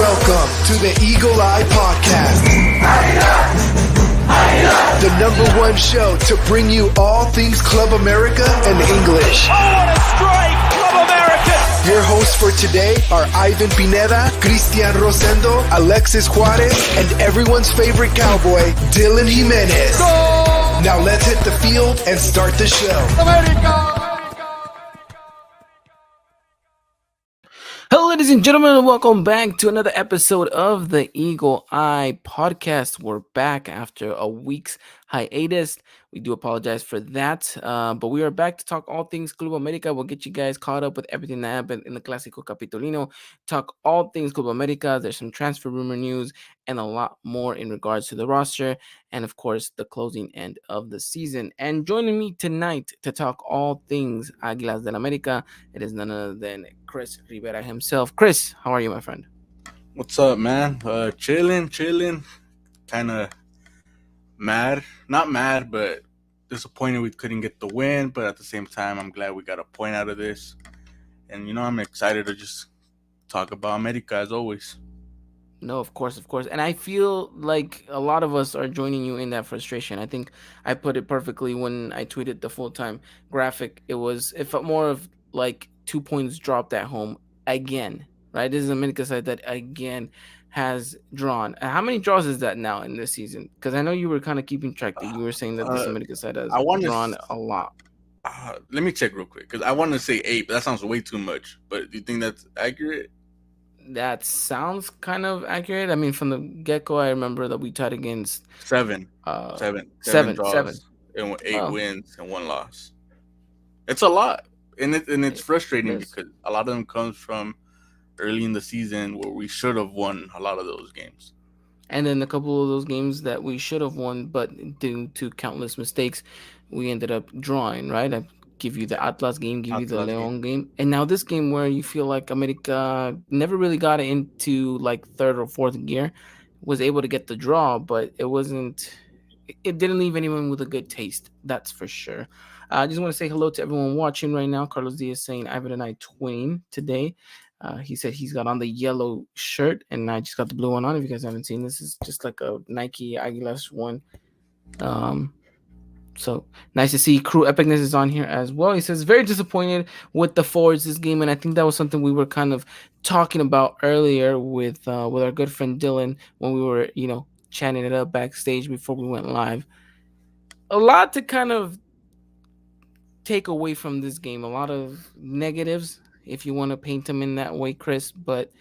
Welcome to the Eagle Eye Podcast, the number one show to bring you all things Club America and English. Oh, what a strike! Club America! Your hosts for today are Ivan Pineda, Cristian Rosendo, Alexis Juarez, and everyone's favorite cowboy, Dylan Jimenez. Goal! Now let's hit the field and start the show. America! Hello, ladies and gentlemen, and welcome back to another episode of the Eagle Eye Podcast. We're back after a week's hiatus. We do apologize for that, but we are back to talk all things Club America. We'll get you guys caught up with everything that happened in the Clasico Capitalino, talk all things Club America. There's some transfer rumor news and a lot more in regards to the roster and, of course, the closing end of the season. And joining me tonight to talk all things Águilas del América, it is none other than Chris Rivera himself. Chris, how are you, my friend? What's up, man? Chilling. Kind of mad. Not mad, but disappointed we couldn't get the win. But at the same time, I'm glad we got a point out of this. And, I'm excited to just talk about America as always. No, of course. And I feel like a lot of us are joining you in that frustration. I think I put it perfectly when I tweeted the full-time graphic. It felt more of like 2 points dropped at home again, right? This is a America side that again has drawn. How many draws is that now in this season? Because I know you were kind of keeping track that you were saying that this America side has drawn a lot. Let me check real quick because I want to say 8, but that sounds way too much. But do you think that's accurate? That sounds kind of accurate. I mean, from the get-go, I remember that we tied against 7 draws and 8 wins and 1 loss. It's a lot, and it's frustrating because a lot of them comes from early in the season where we should have won a lot of those games. And then a couple of those games that we should have won, but due to countless mistakes, we ended up drawing, right? I give you the Atlas game, give you the León game. And now this game where you feel like America never really got into like third or fourth gear, was able to get the draw, but it didn't leave anyone with a good taste. That's for sure. I just want to say hello to everyone watching right now. Carlos Diaz saying Ivan and I twin today. He said he's got on the yellow shirt, and I just got the blue one on. If you guys haven't seen, this is just like a Nike Aguilas one. So nice to see. Crew Epicness is on here as well. He says very disappointed with the forwards this game, and I think that was something we were kind of talking about earlier with our good friend Dylan when we were chatting it up backstage before we went live. A lot to kind of take away from this game. A lot of negatives, if you want to paint them in that way, Chris, but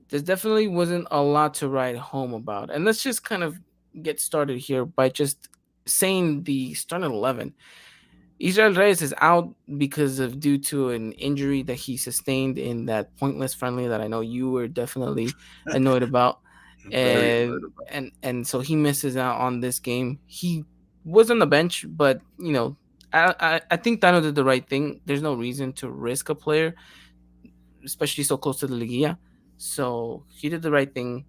there definitely wasn't a lot to write home about. And let's just kind of get started here by just saying the starting 11. Israel Reyes is out due to an injury that he sustained in that pointless friendly that I know you were definitely annoyed about. And so he misses out on this game. He was on the bench, but I think Tano did the right thing. There's no reason to risk a player, especially so close to the Liguilla. So he did the right thing.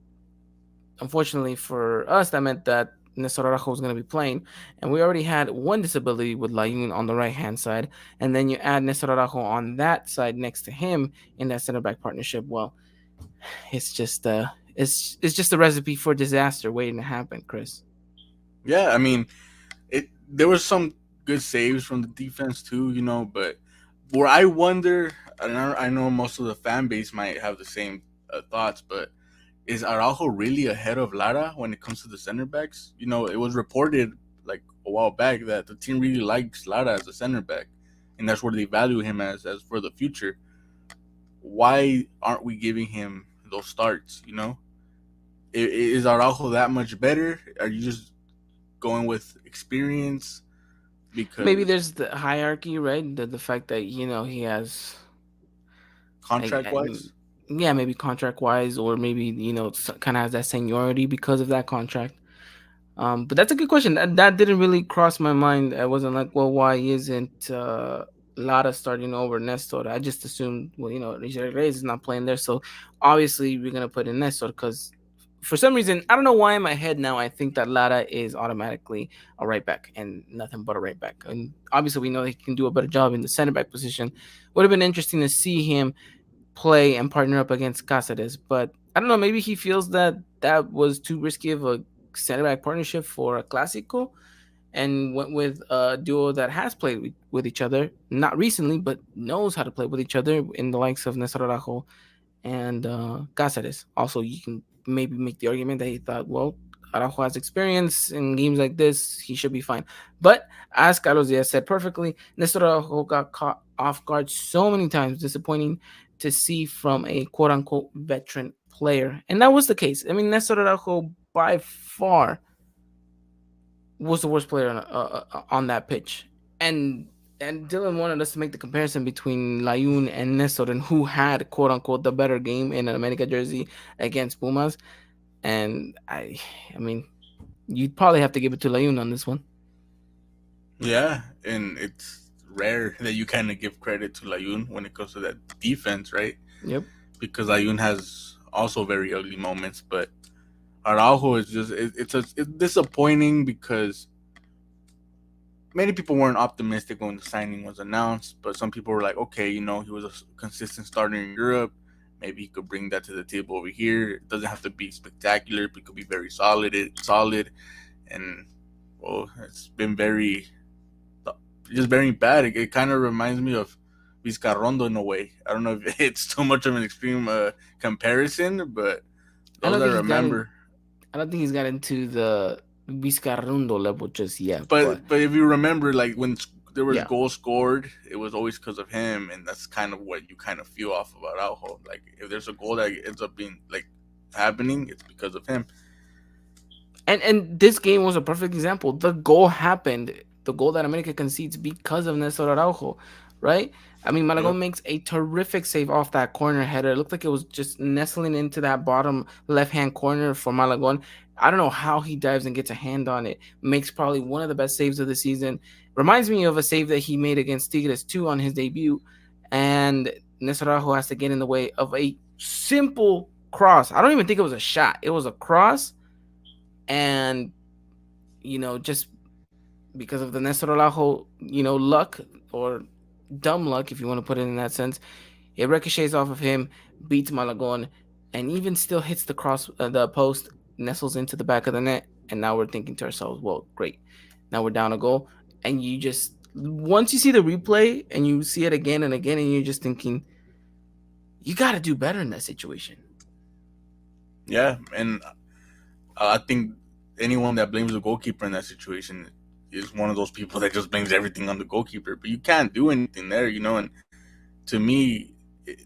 Unfortunately for us, that meant that Nestor Araujo was going to be playing, and we already had one disability with Layun on the right-hand side, and then you add Nestor Araujo on that side next to him in that center-back partnership. Well, it's just a recipe for disaster waiting to happen, Chris. Yeah, I mean, there was some good saves from the defense too, but where I wonder, and I know most of the fan base might have the same thoughts, but is Araujo really ahead of Lara when it comes to the center backs? It was reported like a while back that the team really likes Lara as a center back, and that's where they value him as for the future. Why aren't we giving him those starts? Is Araujo that much better? Are you just going with experience? Because maybe there's the hierarchy, right? The fact that he has contract-wise. Yeah, maybe contract-wise, or maybe kind of has that seniority because of that contract. But that's a good question. That didn't really cross my mind. I wasn't like, well, why isn't Lara starting over Nestor? I just assumed, Richard Reyes is not playing there, so obviously we're gonna put in Nestor because for some reason, I don't know why in my head now I think that Lara is automatically a right back and nothing but a right back. And obviously we know he can do a better job in the center back position. Would have been interesting to see him play and partner up against Cáceres, but I don't know. Maybe he feels that that was too risky of a center back partnership for a Clasico, and went with a duo that has played with each other, not recently, but knows how to play with each other in the likes of Nestor Araujo and Cáceres. Also, you can maybe make the argument that he thought, well, Araujo has experience in games like this, he should be fine. But as Carlos Diaz said perfectly, Nestor Araujo got caught off guard so many times, disappointing to see from a quote unquote veteran player. And that was the case. I mean, Nestor Araujo by far was the worst player on that pitch. And Dylan wanted us to make the comparison between Layun and Nestor and who had quote unquote the better game in an America jersey against Pumas. And I mean, you'd probably have to give it to Layun on this one. Yeah, and it's rare that you kind of give credit to Layun when it comes to that defense, right? Yep. Because Layun has also very ugly moments, but Araujo is just it's disappointing because many people weren't optimistic when the signing was announced, but some people were like, okay, he was a consistent starter in Europe. Maybe he could bring that to the table over here. It doesn't have to be spectacular, but it could be very solid. And well, it's been just very bad. It kind of reminds me of Vizcarrondo in a way. I don't know if it's too much of an extreme comparison, but I those don't I think he's gotten. remember. I don't think he's gotten to the Vizcarrundo level just yet. But But if you remember, like when there was yeah, goals scored, it was always because of him, and that's kind of what you kind of feel off of Araujo. Like if there's a goal that ends up being like happening, it's because of him. and this game was a perfect example. The goal happened. The goal that America concedes because of Nestor Araujo, right? I mean, Yep. Malagon makes a terrific save off that corner header. It looked like it was just nestling into that bottom left hand corner for Malagon. I don't know how he dives and gets a hand on it. Makes probably one of the best saves of the season. Reminds me of a save that he made against Tigres 2 on his debut. And Nestor Araujo has to get in the way of a simple cross. I don't even think it was a shot. It was a cross, and just because of the Nestor Olajo, luck or dumb luck, if you want to put it in that sense, it ricochets off of him, beats Malagon, and even still hits the post, nestles into the back of the net, and now we're thinking to ourselves, well, great, now we're down a goal, and you just once you see the replay and you see it again and again, and you're just thinking, you got to do better in that situation. Yeah, and I think anyone that blames the goalkeeper in that situation is one of those people that just blames everything on the goalkeeper. But you can't do anything there, And to me,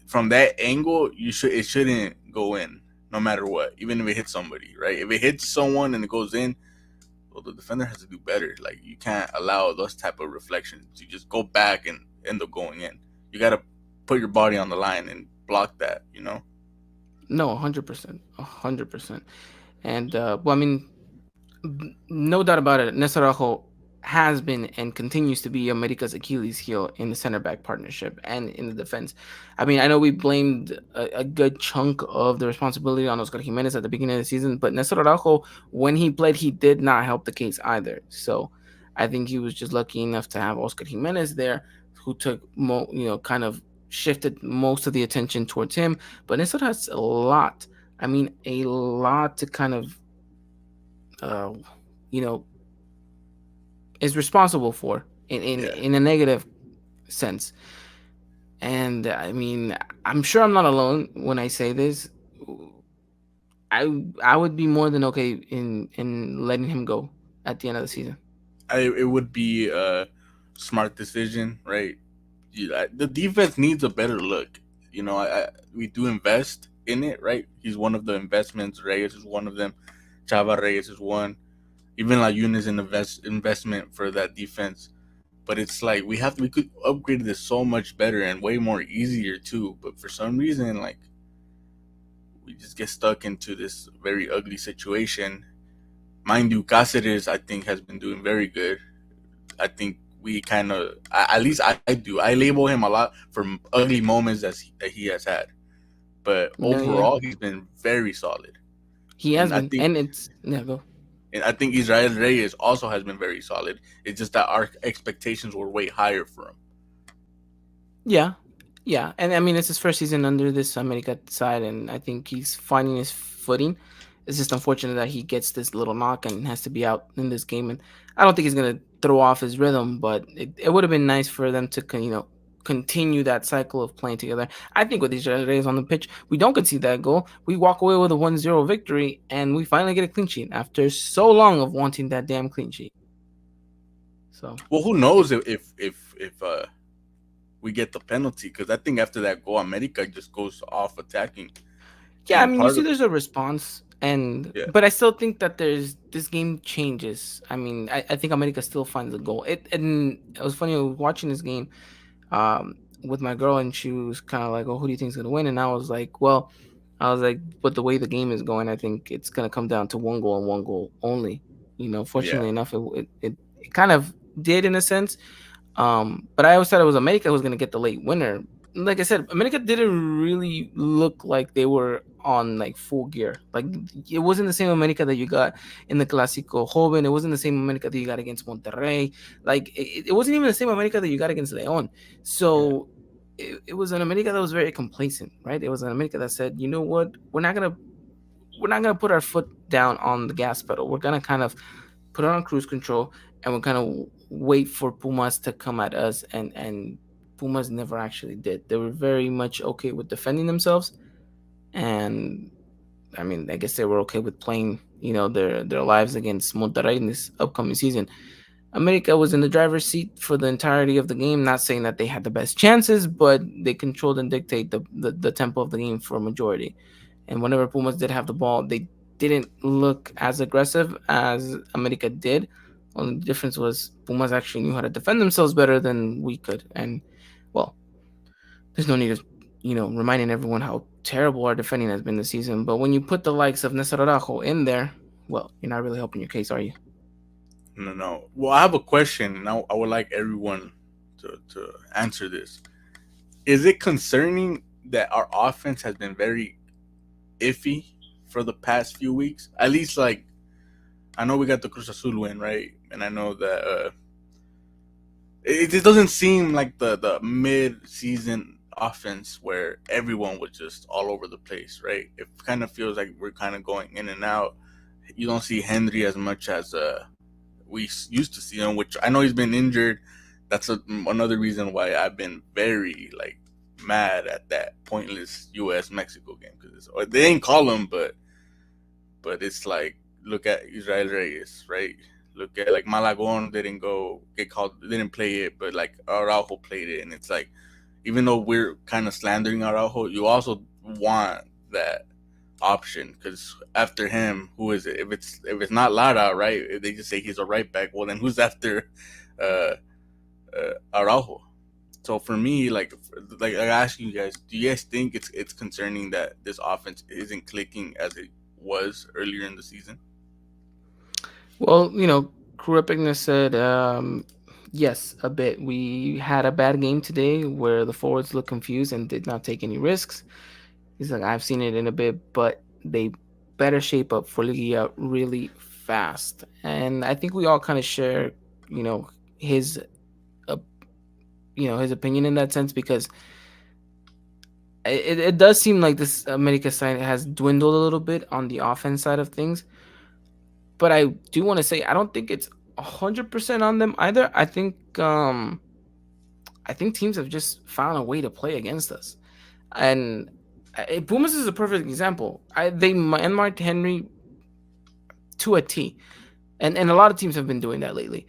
from that angle, it shouldn't go in, no matter what, even if it hits somebody, right? If it hits someone and it goes in, well, the defender has to do better. Like you can't allow those type of reflections to just go back and end up going in. You got to put your body on the line and block that. No, 100%, 100%. And well, I mean, no doubt about it, Nesarajo has been and continues to be America's Achilles heel in the center back partnership and in the defense. I mean, I know we blamed a good chunk of the responsibility on Oscar Jimenez at the beginning of the season, but Nesarajo, when he played, he did not help the case either. So I think he was just lucky enough to have Oscar Jimenez there, who took, kind of shifted most of the attention towards him. But Nestor has a lot. I mean, a lot to kind of uh, you know, is responsible for Yeah. in a negative sense. And I mean, I'm sure I'm not alone when I say this. I would be more than okay in letting him go at the end of the season. It would be a smart decision, right? The defense needs a better look. We do invest in it, right? He's one of the investments. Reyes is one of them. Chava Reyes is one. Even Layun is an investment for that defense. But it's like we could upgrade this so much better and way more easier too. But for some reason, like we just get stuck into this very ugly situation. Mind you, Cáceres I think has been doing very good. I think we kind of, at least I do. I label him a lot for ugly moments that he has had, but No, yeah, overall he's been very solid. he has And I been, think, and it's yeah, go. and I think Israel Reyes also has been very solid. It's just that our expectations were way higher for him. Yeah, Yeah, and I mean it's his first season under this America side, and I think he's finding his footing. It's just unfortunate that he gets this little knock and has to be out in this game, and I don't think he's gonna throw off his rhythm, but it would have been nice for them to continue that cycle of playing together. I think with these Rays on the pitch, we don't concede that goal. We walk away with a 1-0 victory, and we finally get a clean sheet after so long of wanting that damn clean sheet. So Well, who knows if we get the penalty? Because I think after that goal, America just goes off attacking, yeah, I and mean, you part see, of there's a response, and yeah, but I still think that there's this game changes. I mean, I think America still finds a goal. And it was funny, I was watching this game with my girl, and she was kind of like, "Oh, who do you think's gonna win?" And I was like, "Well, I was like, but the way the game is going, I think it's gonna come down to one goal and one goal only." yeah, Fortunately enough, it kind of did in a sense. But I always thought it was America who was gonna get the late winner. Like I said, America didn't really look like they were on like full gear. Like it wasn't the same America that you got in the Clasico Joven. It wasn't the same America that you got against Monterrey. Like it wasn't even the same America that you got against Leon. yeah. So it was an America that was very complacent, right? It was an America that said, you know what, we're not gonna put our foot down on the gas pedal. We're gonna kind of put it on cruise control, and we're kind of wait for Pumas to come at us. And Pumas never actually did. They were very much okay with defending themselves, and I mean, I guess they were okay with playing, their lives against Monterrey in this upcoming season. America was in the driver's seat for the entirety of the game. Not saying that they had the best chances, but they controlled and dictate the tempo of the game for a majority. And whenever Pumas did have the ball, they didn't look as aggressive as America did. Only difference was Pumas actually knew how to defend themselves better than we could. And well, there's no need of reminding everyone how terrible our defending has been this season. But when you put the likes of Nestor Araujo in there, well, you're not really helping your case, are you? No, no. Well, I have a question, and I would like everyone to answer this. Is it concerning that our offense has been very iffy for the past few weeks? At least, like, I know we got the Cruz Azul win, right? And I know that it doesn't seem like the mid season offense where everyone was just all over the place, right? It kind of feels like we're kind of going in and out. You don't see Henry as much as we used to see him, which I know he's been injured. That's another reason why I've been very like mad at that pointless U.S. Mexico game because they didn't call him, but it's like look at Israel Reyes, right? Look at like Malagon didn't go get called, didn't play it, but like Araujo played it, and it's like even though we're kind of slandering Araujo, you also want that option because after him, who is it? If it's not Lara, right? If they just say he's a right back, well then who's after uh, Araujo? So for me, like I ask you guys, do you guys think it's concerning that this offense isn't clicking as it was earlier in the season? Well, Crew Epicness said, yes, a bit. We had a bad game today where the forwards looked confused and did not take any risks. He's like, I've seen it in a bit, but they better shape up for Liga really fast. And I think we all kind of share, you know, his, uh, his opinion in that sense because it does seem like this America side has dwindled a little bit on the offense side of things. But I do want to say I don't think it's 100% on them either. I think teams have just found a way to play against us, and Pumas is a perfect example. They man-marked Henry to a T, and a lot of teams have been doing that lately.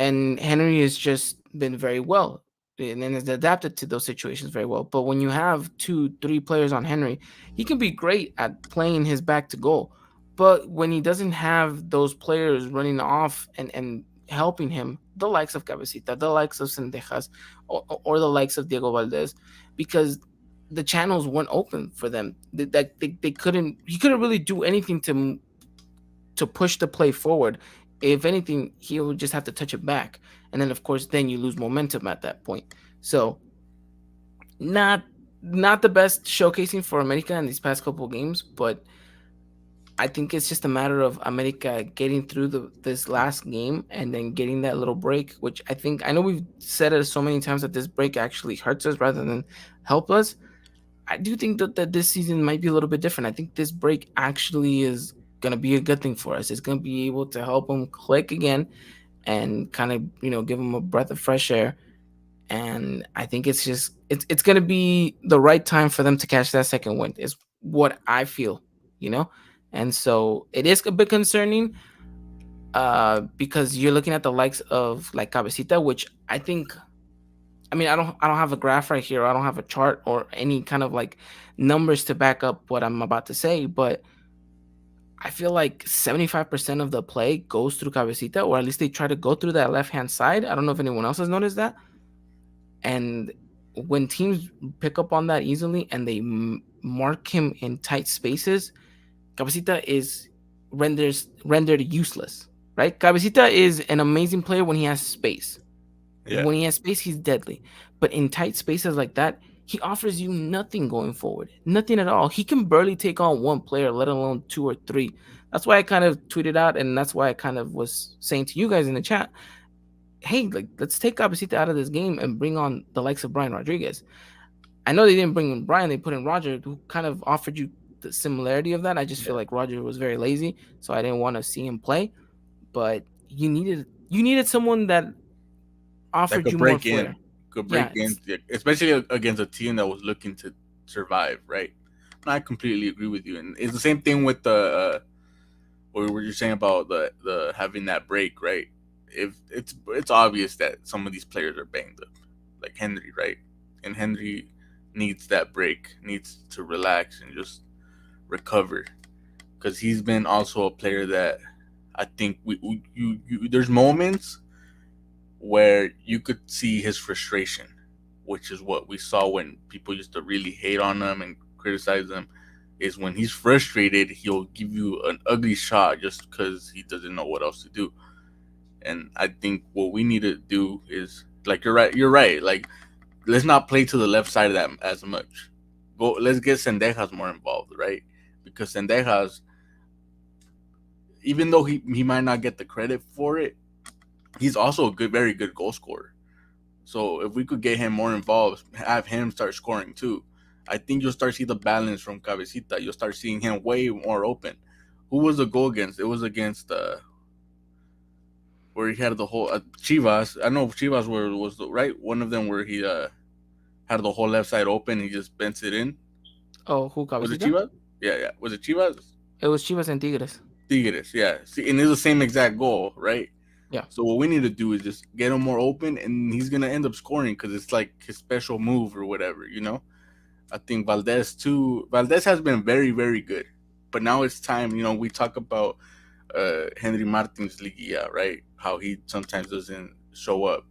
And Henry has just been very well and has adapted to those situations very well. But when you have two, three players on Henry, he can be great at playing his back to goal. But when he doesn't have those players running off and helping him, the likes of Cabecita, the likes of Sendejas, or the likes of Diego Valdez, because the channels weren't open for them. They couldn't. He couldn't really do anything to push the play forward. If anything, he would just have to touch it back, and then of course, then you lose momentum at that point. So not not the best showcasing for America in these past couple of games, but I think it's just a matter of America getting through this last game and then getting that little break, which I know we've said it so many times that this break actually hurts us rather than help us. I do think that this season might be a little bit different. I think this break actually is gonna be a good thing for us. It's gonna be able to help them click again and kind of give them a breath of fresh air. And I think it's gonna be the right time for them to catch that second win. Is what I feel, you know. And so it is a bit concerning, because you're looking at the likes of like Cabecita, which I think. I mean, I don't have a graph right here. I don't have a chart or any kind of like numbers to back up what I'm about to say, but I feel like 75% of the play goes through Cabecita, or at least they try to go through that left hand side. I don't know if anyone else has noticed that. And when teams pick up on that easily and they mark him in tight spaces, Cabecita is rendered useless, right? Cabecita is an amazing player when he has space. Yeah, When he has space, he's deadly. But in tight spaces like that, he offers you nothing going forward. Nothing at all. He can barely take on one player, let alone two or three. That's why I kind of tweeted out, and that's why I kind of was saying to you guys in the chat, hey, like, let's take Cabecita out of this game and bring on the likes of Brian Rodriguez. I know they didn't bring in Brian, they put in Roger, who kind of offered you the similarity of that. I just feel yeah. like Roger was very lazy, so I didn't want to see him play. But you needed someone that That offered could you more break in, flair. could Yeah, break in, yeah, especially against a team that was looking to survive, right? I completely agree with you, and it's the same thing with the what were you saying about the having that break, right? If it's obvious that some of these players are banged up, like Henry, right? And Henry needs that break, needs to relax and just recover, because he's been also a player that I think there's moments where you could see his frustration, which is what we saw when people used to really hate on him and criticize him. Is when he's frustrated, he'll give you an ugly shot just because he doesn't know what else to do. And I think what we need to do is, like, you're right. You're right. Like, let's not play to the left side of that as much. Go. Let's get Sendejas more involved, right? Because Sendejas, even though he might not get the credit for it, he's also a very good goal scorer. So if we could get him more involved, have him start scoring too, I think you'll start see the balance from Cabecita. You'll start seeing him way more open. Who was the goal against? It was against where he had the whole Chivas. I know Chivas where was the right one of them where he had the whole left side open. He just bent it in. Oh, who, Was it Cabecita? Chivas? Yeah, yeah. Was it Chivas? It was Chivas and Tigres. Tigres. Yeah. See, and it's the same exact goal, right? Yeah. So what we need to do is just get him more open, and he's gonna end up scoring because it's like his special move or whatever, you know. I think Valdez too. Valdez has been very, very good, but now it's time. You know, we talk about Henry Martin's Liguilla, right? How he sometimes doesn't show up.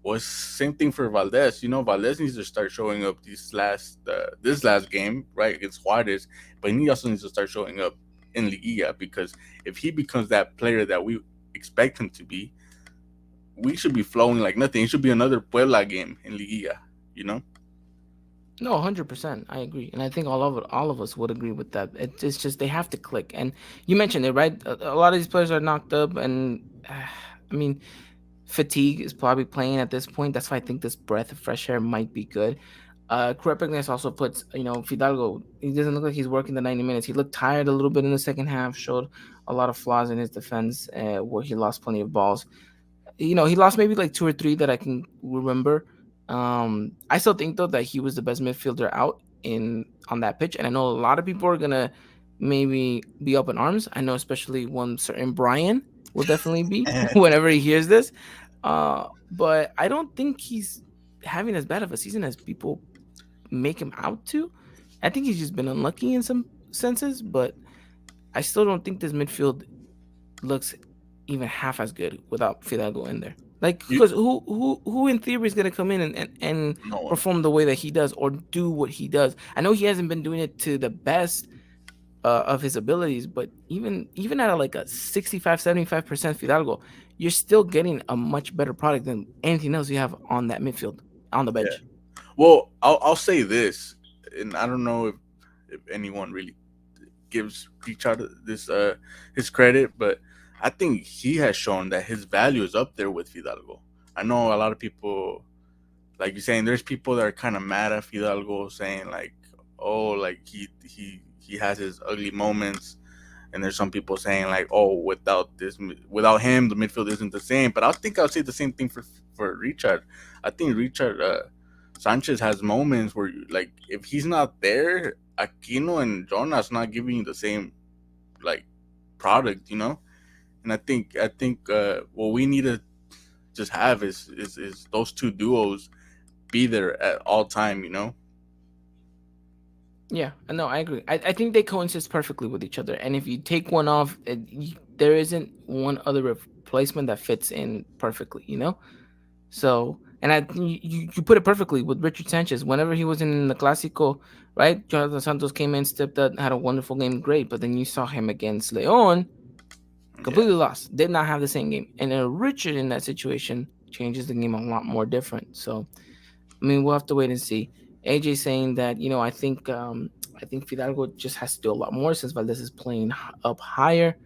Well, it's same thing for Valdez. You know, Valdez needs to start showing up this last game, right, against Juarez, but he also needs to start showing up in Liguilla, because if he becomes that player that we expect him to be, we should be flowing like nothing. It should be another Puebla game in Liguilla, you know? No, 100%. I agree, and I think all of us would agree with that. It's just they have to click, and you mentioned it, right? A lot of these players are knocked up, and I mean, fatigue is probably playing at this point. That's why I think this breath of fresh air might be good. Correctness also puts, Fidalgo. He doesn't look like he's working the 90 minutes. He looked tired a little bit in the second half. Showed a lot of flaws in his defense, where he lost plenty of balls. He lost maybe like two or three that I can remember. I still think though that he was the best midfielder out in on that pitch, and I know a lot of people are gonna maybe be up in arms. I know especially one certain Brian will definitely be whenever he hears this. But I don't think he's having as bad of a season as people make him out to. I think he's just been unlucky in some senses, but I still don't think this midfield looks even half as good without Fidalgo in there. Like, You, because who in theory is gonna come in and no one. perform the way that he does or do what he does? I know he hasn't been doing it to the best of his abilities, but even at like a 65-75% Fidalgo, you're still getting a much better product than anything else you have on that midfield on the Yeah. bench. Well, I'll say this, and I don't know if anyone really gives Richard this his credit, but I think he has shown that his value is up there with Fidalgo. I know a lot of people, like you're saying, there's people that are kind of mad at Fidalgo, saying like, oh, like he has his ugly moments, and there's some people saying like, oh, without him, the midfield isn't the same. But I think I'll say the same thing for Richard. I think Richard Sanchez has moments where like if he's not there, Aquino and Jonas not giving you the same like product, you know. And I think what we need to just have is those two duos be there at all time, you know. Yeah, no, I agree. I think they coexist perfectly with each other. And if you take one off, there isn't one other replacement that fits in perfectly, you know? So, and you put it perfectly with Richard Sanchez. Whenever he was in the Clasico, right? Jonathan Santos came in, stepped up, had a wonderful game, great. But then you saw him against Leon, Yeah, completely lost. Did not have the same game. And Richard in that situation changes the game a lot more different. So, I mean, we'll have to wait and see. AJ saying that I think Fidalgo just has to do a lot more since Valdez is playing up higher.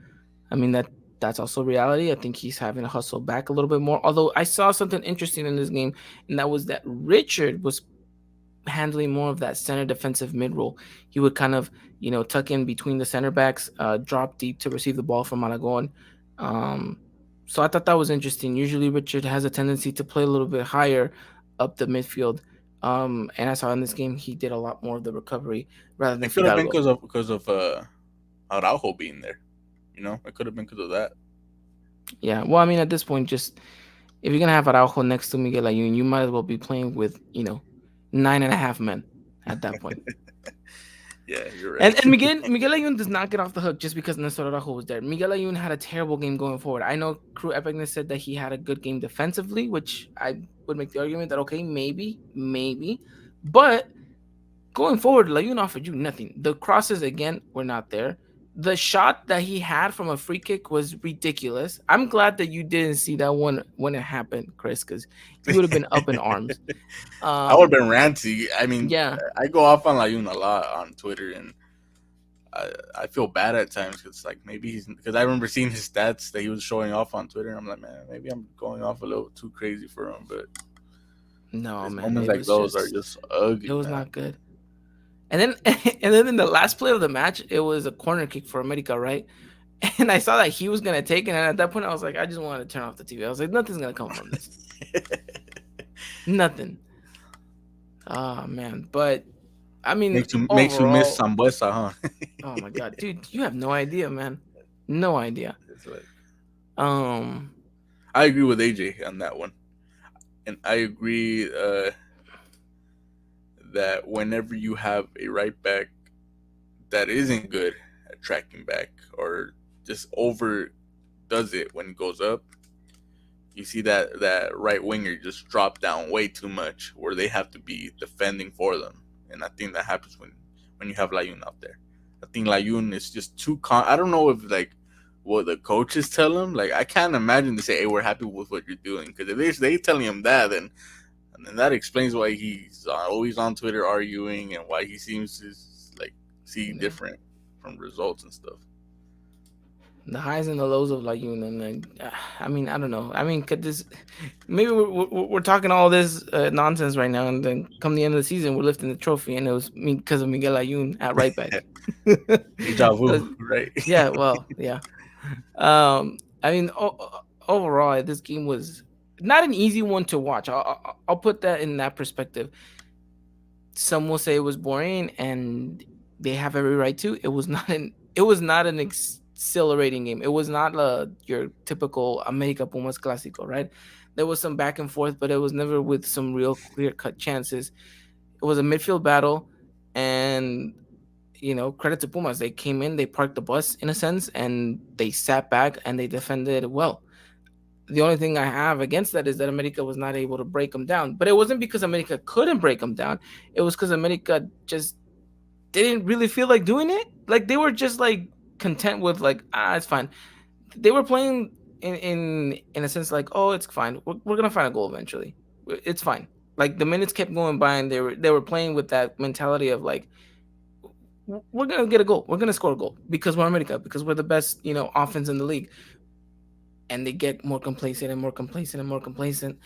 I mean that's also reality. I think he's having to hustle back a little bit more. Although I saw something interesting in this game, and that was that Richard was handling more of that center defensive mid role. He would kind of, tuck in between the center backs, drop deep to receive the ball from Malagon. Um, so I thought that was interesting. Usually Richard has a tendency to play a little bit higher up the midfield. And I saw in this game he did a lot more of the recovery rather than it could have been Fidalgo. because of Araujo being there. You know, it could have been because of that. Yeah, well, I mean, at this point, just if you're gonna have Araujo next to Miguel Ayun, you might as well be playing with 9.5 men at that point. Yeah, you're right. And Miguel Ayun does not get off the hook just because Nestor Araujo was there. Miguel Ayun had a terrible game going forward. I know Crew Epicness said that he had a good game defensively, which I would make the argument that okay, maybe, but going forward, Layun offered you nothing. The crosses again were not there. The shot that he had from a free kick was ridiculous. I'm glad that you didn't see that one when it happened, Chris, because you would have been up in arms. I would have Um, been ranty. I mean, yeah, I go off on Layun a lot on Twitter, and I feel bad at times because like maybe he's because I remember seeing his stats that he was showing off on Twitter, and I'm like, man, maybe I'm going off a little too crazy for him. But no, his man, moments like those are just it ugly, was man. not good. And then and then in the last play of the match, it was a corner kick for America, right? And I saw that he was gonna take it, and at that point, I was like, I just wanted to turn off the TV. I was like, nothing's gonna come from this, nothing. Oh man, but I mean, Makes you miss overall, Sambuesa, huh? oh my god, dude, you have no idea, man, no idea. It's like- Um, I agree with AJ on that one, and I agree that whenever you have a right back that isn't good at tracking back or just over does it when it goes up, you see that right winger just drop down way too much where they have to be defending for them. And I think that happens when you have Layun out there. I think Layun is just too I don't know if like what the coaches tell him. Like I can't imagine they say, "Hey, we're happy with what you're doing," because if they telling him that, then and then that explains why he's always on Twitter arguing and why he seems to like see yeah. different from results and stuff. The highs and the lows of Layun, and I mean, I don't know. I mean, could this maybe we're talking all this nonsense right now, and then come the end of the season, we're lifting the trophy, and it was because of Miguel Ayun at right back. Deja vu, 'Cause- right? yeah, well, yeah. I mean, overall, this game was not an easy one to watch. I'll put that in that perspective. Some will say it was boring, and they have every right to. It was not an exhilarating game. It was not your typical America Pumas Clásico, right? There was some back and forth, but it was never with some real clear cut chances. It was a midfield battle, and credit to Pumas. They came in, they parked the bus in a sense, and they sat back and they defended well. The only thing I have against that is that America was not able to break them down. But it wasn't because America couldn't break them down. It was because America just didn't really feel like doing it. Like they were just like content with like it's fine. They were playing in a sense like it's fine. We're gonna find a goal eventually. It's fine. Like the minutes kept going by and they were playing with that mentality of like we're gonna get a goal. We're gonna score a goal because we're America, because we're the best, offense in the league. And they get more complacent and more complacent and more complacent.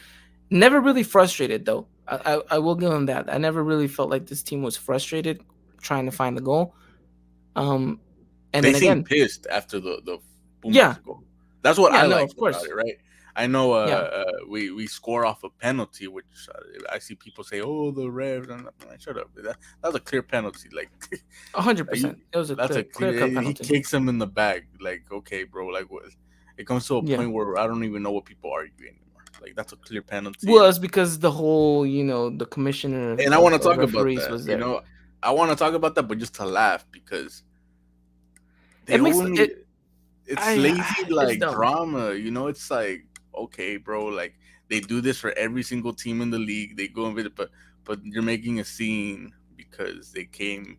Never really frustrated though. I will give them that. I never really felt like this team was frustrated trying to find the goal. Um, and They then seem again, pissed after the yeah, Pumas goal. That's what yeah, I no, liked of about course, it, right? I know yeah, we score off a penalty, which I see people say, "Oh, the refs." And I'm like, shut up. That's a clear penalty. Like, 100%. It was a that's a clear cut clear. He penalty. kicks him in the back. Like, okay, bro. Like, what? It comes to a Yeah. point where I don't even know what people argue anymore. Like, that's a clear penalty, Well, it's because the whole, the commissioner and I want of to talk about referees that. was there. I want to talk about that, but just to laugh because they It makes only it. it's lazy It's like dumb. drama, it's like, okay, bro, like they do this for every single team in the league. They go and visit, but you're making a scene because they came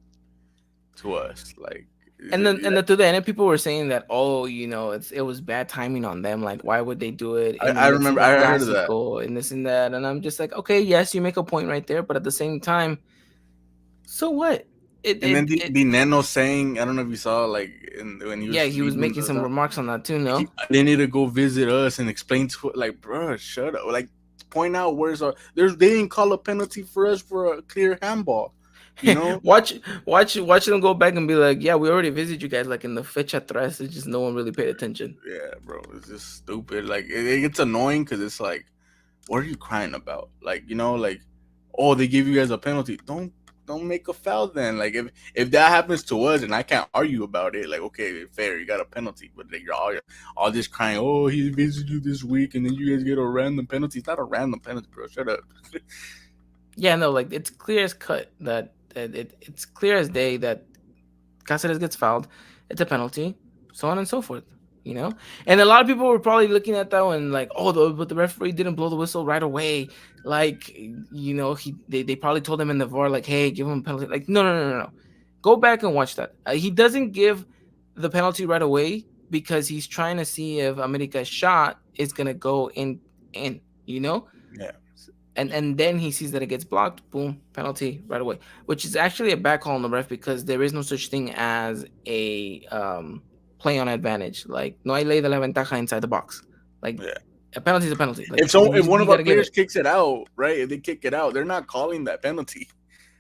to us. Like, And then to the end, people were saying that, oh, it was bad timing on them. Like, why would they do it in the I midst of remember the I heard of that. Clasico and this and that? And I'm just like, okay, yes, you make a point right there, but at the same time, so what? And then the Neno saying, I don't know if you saw, like, when he Yeah, was he was leaving making some remarks on that too. No, they need to go visit us and explain to, like, bro, shut up, like, point out where's our they didn't call a penalty for us for a clear handball, you know. watch them go back and be like, yeah, we already visited you guys like in the fecha atrás. It's just no one really paid attention. Yeah, bro, it's just stupid. Like, it gets annoying because it's like, what are you crying about? Like, like, oh, they give you guys a penalty. Don't make a foul then. Like, if that happens to us and I can't argue about it, like, okay, fair, you got a penalty, but like, you're all just crying. Oh, he visited you this week, and then you guys get a random penalty. It's not a random penalty, bro. Shut up. Yeah, no, like it's clear as cut that it's clear as day that Cáceres gets fouled, it's a penalty, so on and so forth. And a lot of people were probably looking at that one like, oh, but the referee didn't blow the whistle right away. Like, they probably told him in the VAR like, hey, give him a penalty. Like, no, no, no, no, no. Go back and watch that. He doesn't give the penalty right away because he's trying to see if America's shot is gonna go in. You know, Yeah, and then he sees that it gets blocked, boom, penalty right away, which is actually a bad call on the ref because there is no such thing as a play on advantage. Like, no hay ley de la ventaja inside the box. Like, yeah. a penalty is a penalty. Like, If one we of our got to give players it. kicks it out, right? If they kick it out, they're not calling that penalty.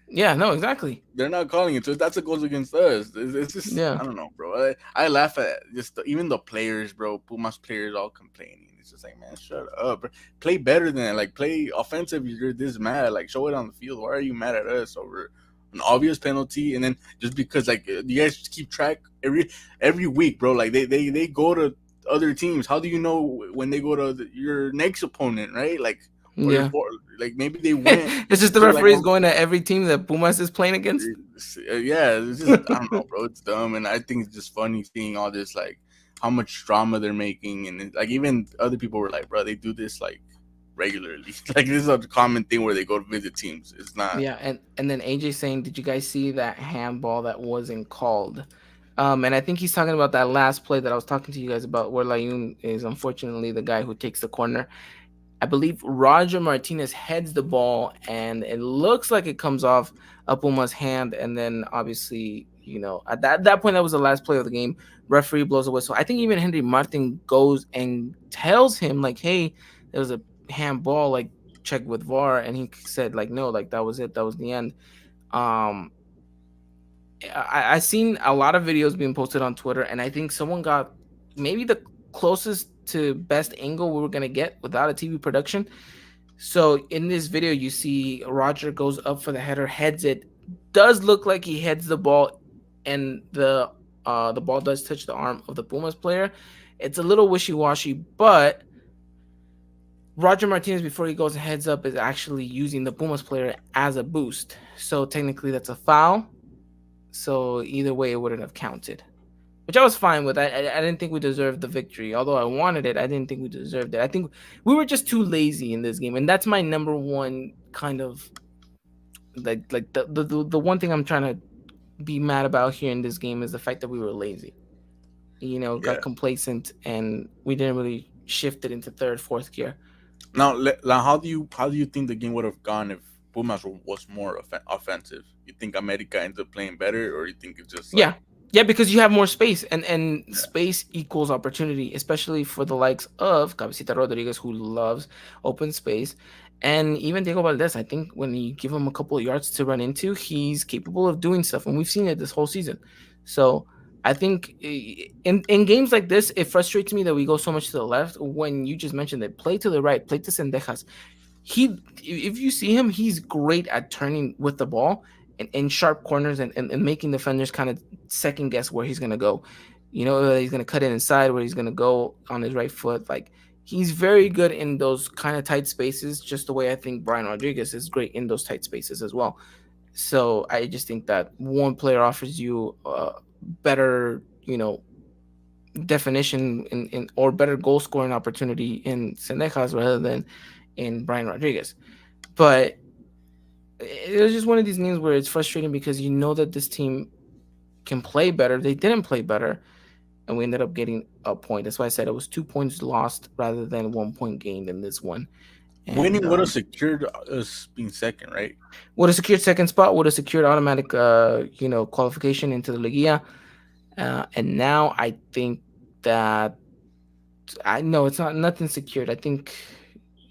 Yeah, no, exactly. They're not calling it. So that's what goes against us. It's just, Yeah. I don't know, bro. I laugh at just even the players, bro. Pumas players all complaining. It's just like, man, shut up. Bro. Play better than that. Like, play offensive. You're this mad. Like, show it on the field. Why are you mad at us over an obvious penalty? And then just because, like, you guys keep track every week, bro. Like, they go to other teams. How do you know when they go to your next opponent, right? Like, or Yeah. like maybe they went It's just the to like referees going to every team that Pumas is playing against. yeah, it's just, I don't know, bro. It's dumb, and I think it's just funny seeing all this, like, how much drama they're making, and like even other people were like, bro, they do this like regularly. Like, this is a common thing where they go to visit teams. It's not. Yeah, and then AJ saying, "Did you guys see that handball that wasn't called?" And I think he's talking about that last play that I was talking to you guys about, where Layun is unfortunately the guy who takes the corner. I believe Roger Martinez heads the ball, and it looks like it comes off Puma's hand, and then obviously, at that point, that was the last play of the game. Referee blows a whistle. I think even Henry Martin goes and tells him like, "Hey, there was a handball. Like, check with VAR," and he said like, "No, like that was it. That was the end." Um, I seen a lot of videos being posted on Twitter, and I think someone got maybe the closest to best angle we were gonna get without a TV production. So in this video, you see Roger goes up for the header, heads it. Does look like he heads the ball, and the ball does touch the arm of the Pumas player. It's a little wishy washy, but Roger Martinez, before he goes and heads up, is actually using the Pumas player as a boost. So technically, that's a foul. So either way, it wouldn't have counted, which I was fine with. I didn't think we deserved the victory. Although I wanted it, I didn't think we deserved it. I think we were just too lazy in this game, and that's my number one kind of like the one thing I'm trying to be mad about here in this game is the fact that we were lazy. Yeah. Got complacent, and we didn't really shift it into third, fourth gear. Now, how do you think the game would have gone if Pumas was more offensive? You think America ended up playing better, or you think it's just Yeah. like Yeah, because you have more space, and yeah. space equals opportunity, especially for the likes of Cabecita Rodriguez, who loves open space, and even Diego Valdez. I think when you give him a couple of yards to run into, he's capable of doing stuff, and we've seen it this whole season. So I think in games like this, it frustrates me that we go so much to the left when you just mentioned it. Play to the right, play to Sendejas. If you see him, he's great at turning with the ball and in sharp corners, and making defenders kind of second guess where he's gonna go. Whether he's gonna cut it inside, where he's gonna go on his right foot. Like, he's very good in those kind of tight spaces, just the way I think Brian Rodriguez is great in those tight spaces as well. So I just think that one player offers you better, definition or better goal scoring opportunity in Sendejas rather than in Brian Rodriguez. But it was just one of these games where it's frustrating because you know that this team can play better. They didn't play better, and we ended up getting a point. That's why I said it was 2 points lost rather than 1 point gained in this one. And Winning would have secured us being second, right? would have secured second spot, would have secured automatic, qualification into the Ligia. And now I think that I know it's not nothing secured. I think,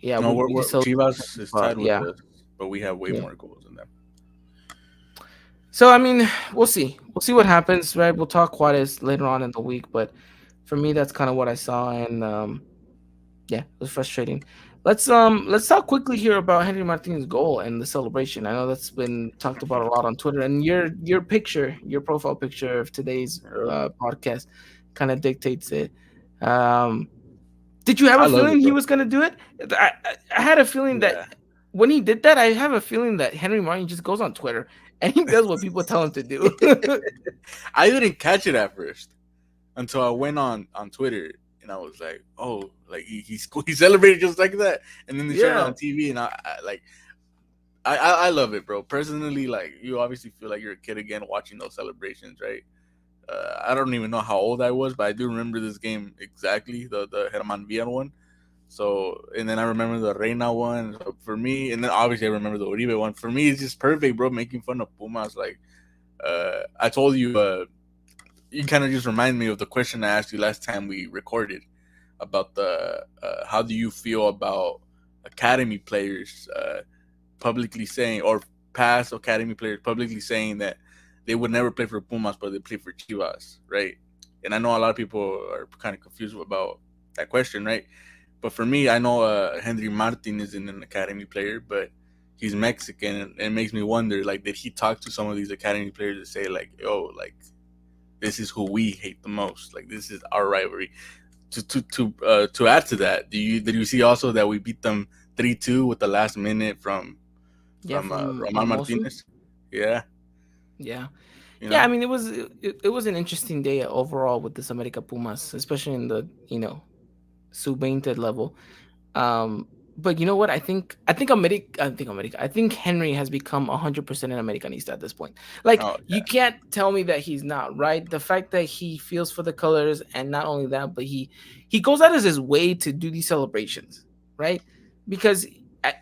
yeah, No, we just sold Chivas second is spot. tied with Yeah, us, but we have way yeah. more goals than them. So I mean, we'll see. We'll see what happens, right? We'll talk Juarez later on in the week, but for me, that's kind of what I saw, and yeah, it was frustrating. Let's talk quickly here about Henry Martin's goal and the celebration. I know that's been talked about a lot on Twitter, and your picture, your profile picture of today's podcast, kind of dictates it. Um, did you have I a love feeling it, he bro. was gonna do it? I had a feeling that Yeah, when he did that, I have a feeling that Henry Martin just goes on Twitter and he does what people tell him to do. I didn't catch it at first until I went on Twitter and I was like, oh, like he celebrated just like that, and then they showed it Yeah. on TV, and I love it, bro. Personally, like you obviously feel like you're a kid again watching those celebrations, right? I don't even know how old I was, but I do remember this game exactly, the Herman Villa one. So, and then I remember the Reina one. So for me, and then obviously I remember the Uribe one. For me, it's just perfect, bro. Making fun of Pumas, like I told you, you kind of just remind me of the question I asked you last time we recorded about the how do you feel about academy players publicly saying, or past academy players publicly saying that they would never play for Pumas but they play for Chivas, right? And I know a lot of people are kind of confused about that question, right? But for me, I know Henry Martin isn't an academy player, but he's Mexican, and it makes me wonder, like, did he talk to some of these academy players to say, like, yo, like, this is who we hate the most, like, this is our rivalry. To add to that, did you see also that we beat them 3-2 with the last minute from Yeah, from Roman Mosu. Martinez? Yeah, Yeah. you Yeah, I know. mean, it was an interesting day overall with this America Pumas, especially in the, sub-20 level. Um, but you know what? I think Henry has become 100% an Americanista at this point. Like, Oh you can't tell me that he's not, right? The fact that he feels for the colors, and not only that, but he goes out of his way to do these celebrations, right? Because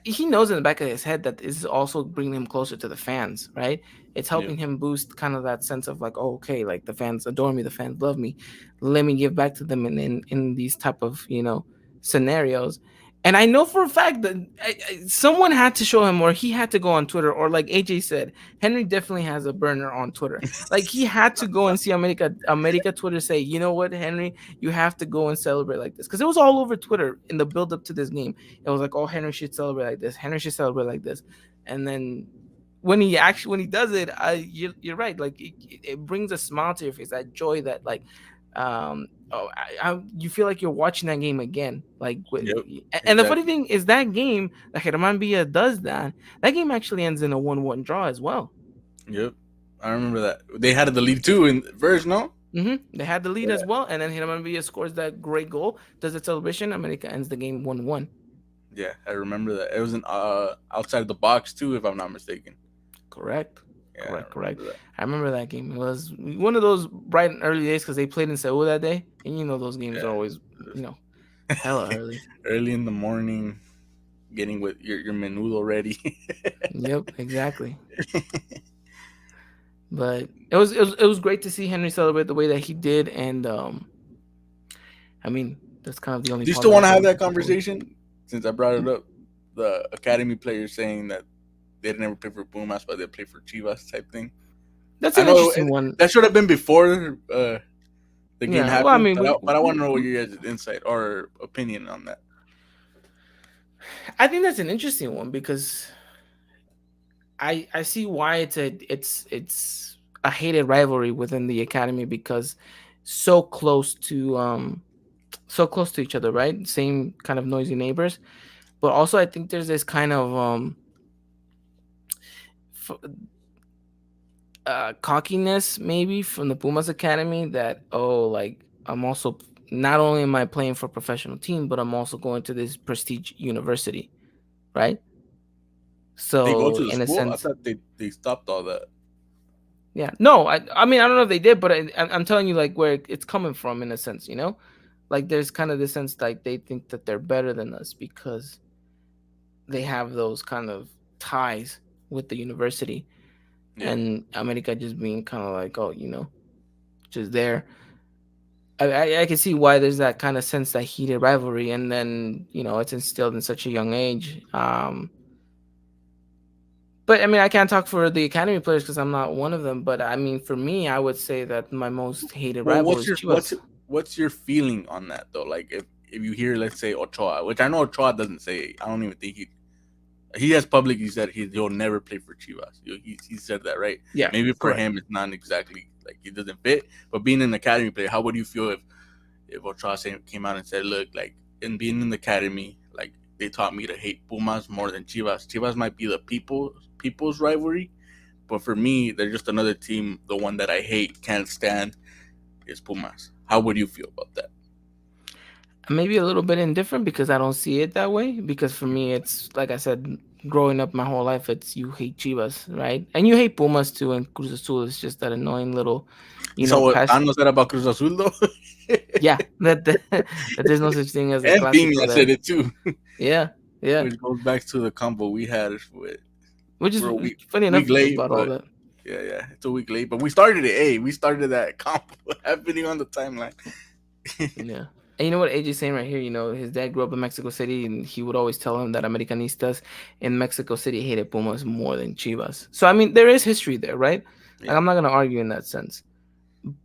he knows in the back of his head that this is also bringing him closer to the fans, right? It's yeah, helping him boost kind of that sense of like, oh, okay, like the fans adore me, the fans love me. Let me give back to them in these type of, scenarios. And I know for a fact that someone had to show him, or he had to go on Twitter, or like AJ said, Henry definitely has a burner on Twitter. Like, he had to go and see America Twitter say, you know what, Henry, you have to go and celebrate like this, because it was all over Twitter in the build up to this game. It was like, oh, Henry should celebrate like this. Henry should celebrate like this, and then when he does it, you're right. Like, it brings a smile to your face, that joy, that like, you feel like you're watching that game again. Like, yep, and the funny exactly. thing is that game, like Herman Villa does that. That game actually ends in a 1-1 draw as well. Yep, I remember that they had the lead too in first. No, They had the lead yeah, as well, and then Herman Villa scores that great goal, does the celebration. America ends the game 1-1. yeah, I remember that. It was an outside the box too, if I'm not mistaken. Correct. Yeah, I Correct. remember that. I remember that game. It was one of those bright and early days because they played in Seoul that day, and those games are always, hella early. Early in the morning, getting with your menudo ready. Yep, exactly. But it was great to see Henry celebrate the way that he did, and I mean that's kind of the only Do you still positive want to that have we that can take away. conversation? Since I brought it up, the academy players saying that they didn't ever play for Pumas, but they play for Chivas type thing. That's I an know interesting one. that should have been before the game Yeah. Well, I happened, mean, but I want to know your guys' insight or opinion on that. I think that's an interesting one because I see why it's a hated rivalry within the academy because so close to each other, right? Same kind of noisy neighbors, but also I think there's this kind of f- cockiness maybe from the Pumas academy that like I'm also not only am I playing for a professional team, but I'm also going to this prestige university, right? They go So to the in a school. I sense, thought they stopped all that. yeah. No, I mean I don't know if they did, but I'm telling you like where it's coming from in a sense, you know? Like there's kind of this sense like they think that they're better than us because they have those kind of ties with the university, Yeah. and America just being kind of like, oh, just there. I can see why there's that kind of sense, that heated rivalry, and then it's instilled in such a young age. But I mean, I can't talk for the academy players because I'm not one of them. But I mean, for me, I would say that my most hated Well, rival is Chivas. what's your feeling on that though? Like if you hear, let's say, Ochoa, which I know Ochoa doesn't say. I don't even think he has publicly said he'll never play for Chivas. He said that, right? Yeah, Maybe for correct. him it's not exactly like he doesn't fit. But being an academy player, how would you feel if Ochoa came out and said, look, like in being in the academy, like they taught me to hate Pumas more than Chivas. Chivas might be the people's rivalry, but for me, they're just another team. The one that I hate, can't stand, is Pumas. How would you feel about that? Maybe a little bit indifferent because I don't see it that way. Because for me, it's like I said, growing up my whole life, it's you hate Chivas, right? And you hate Pumas too, and Cruz Azul is just that annoying little, So pest. Thanos said about Cruz Azul though, Yeah, that there's no such thing as a and Clasico Piña said there. it too, Yeah, yeah. which goes back to the combo we had with Which is we're a week funny week enough late, about all but that. yeah, it's a week late. But we started it. Hey, we started that combo happening on the timeline. Yeah. And you know what AJ's saying right here? His dad grew up in Mexico City, and he would always tell him that Americanistas in Mexico City hated Pumas more than Chivas. So, I mean, there is history there, right? Like, Yeah, I'm not going to argue in that sense.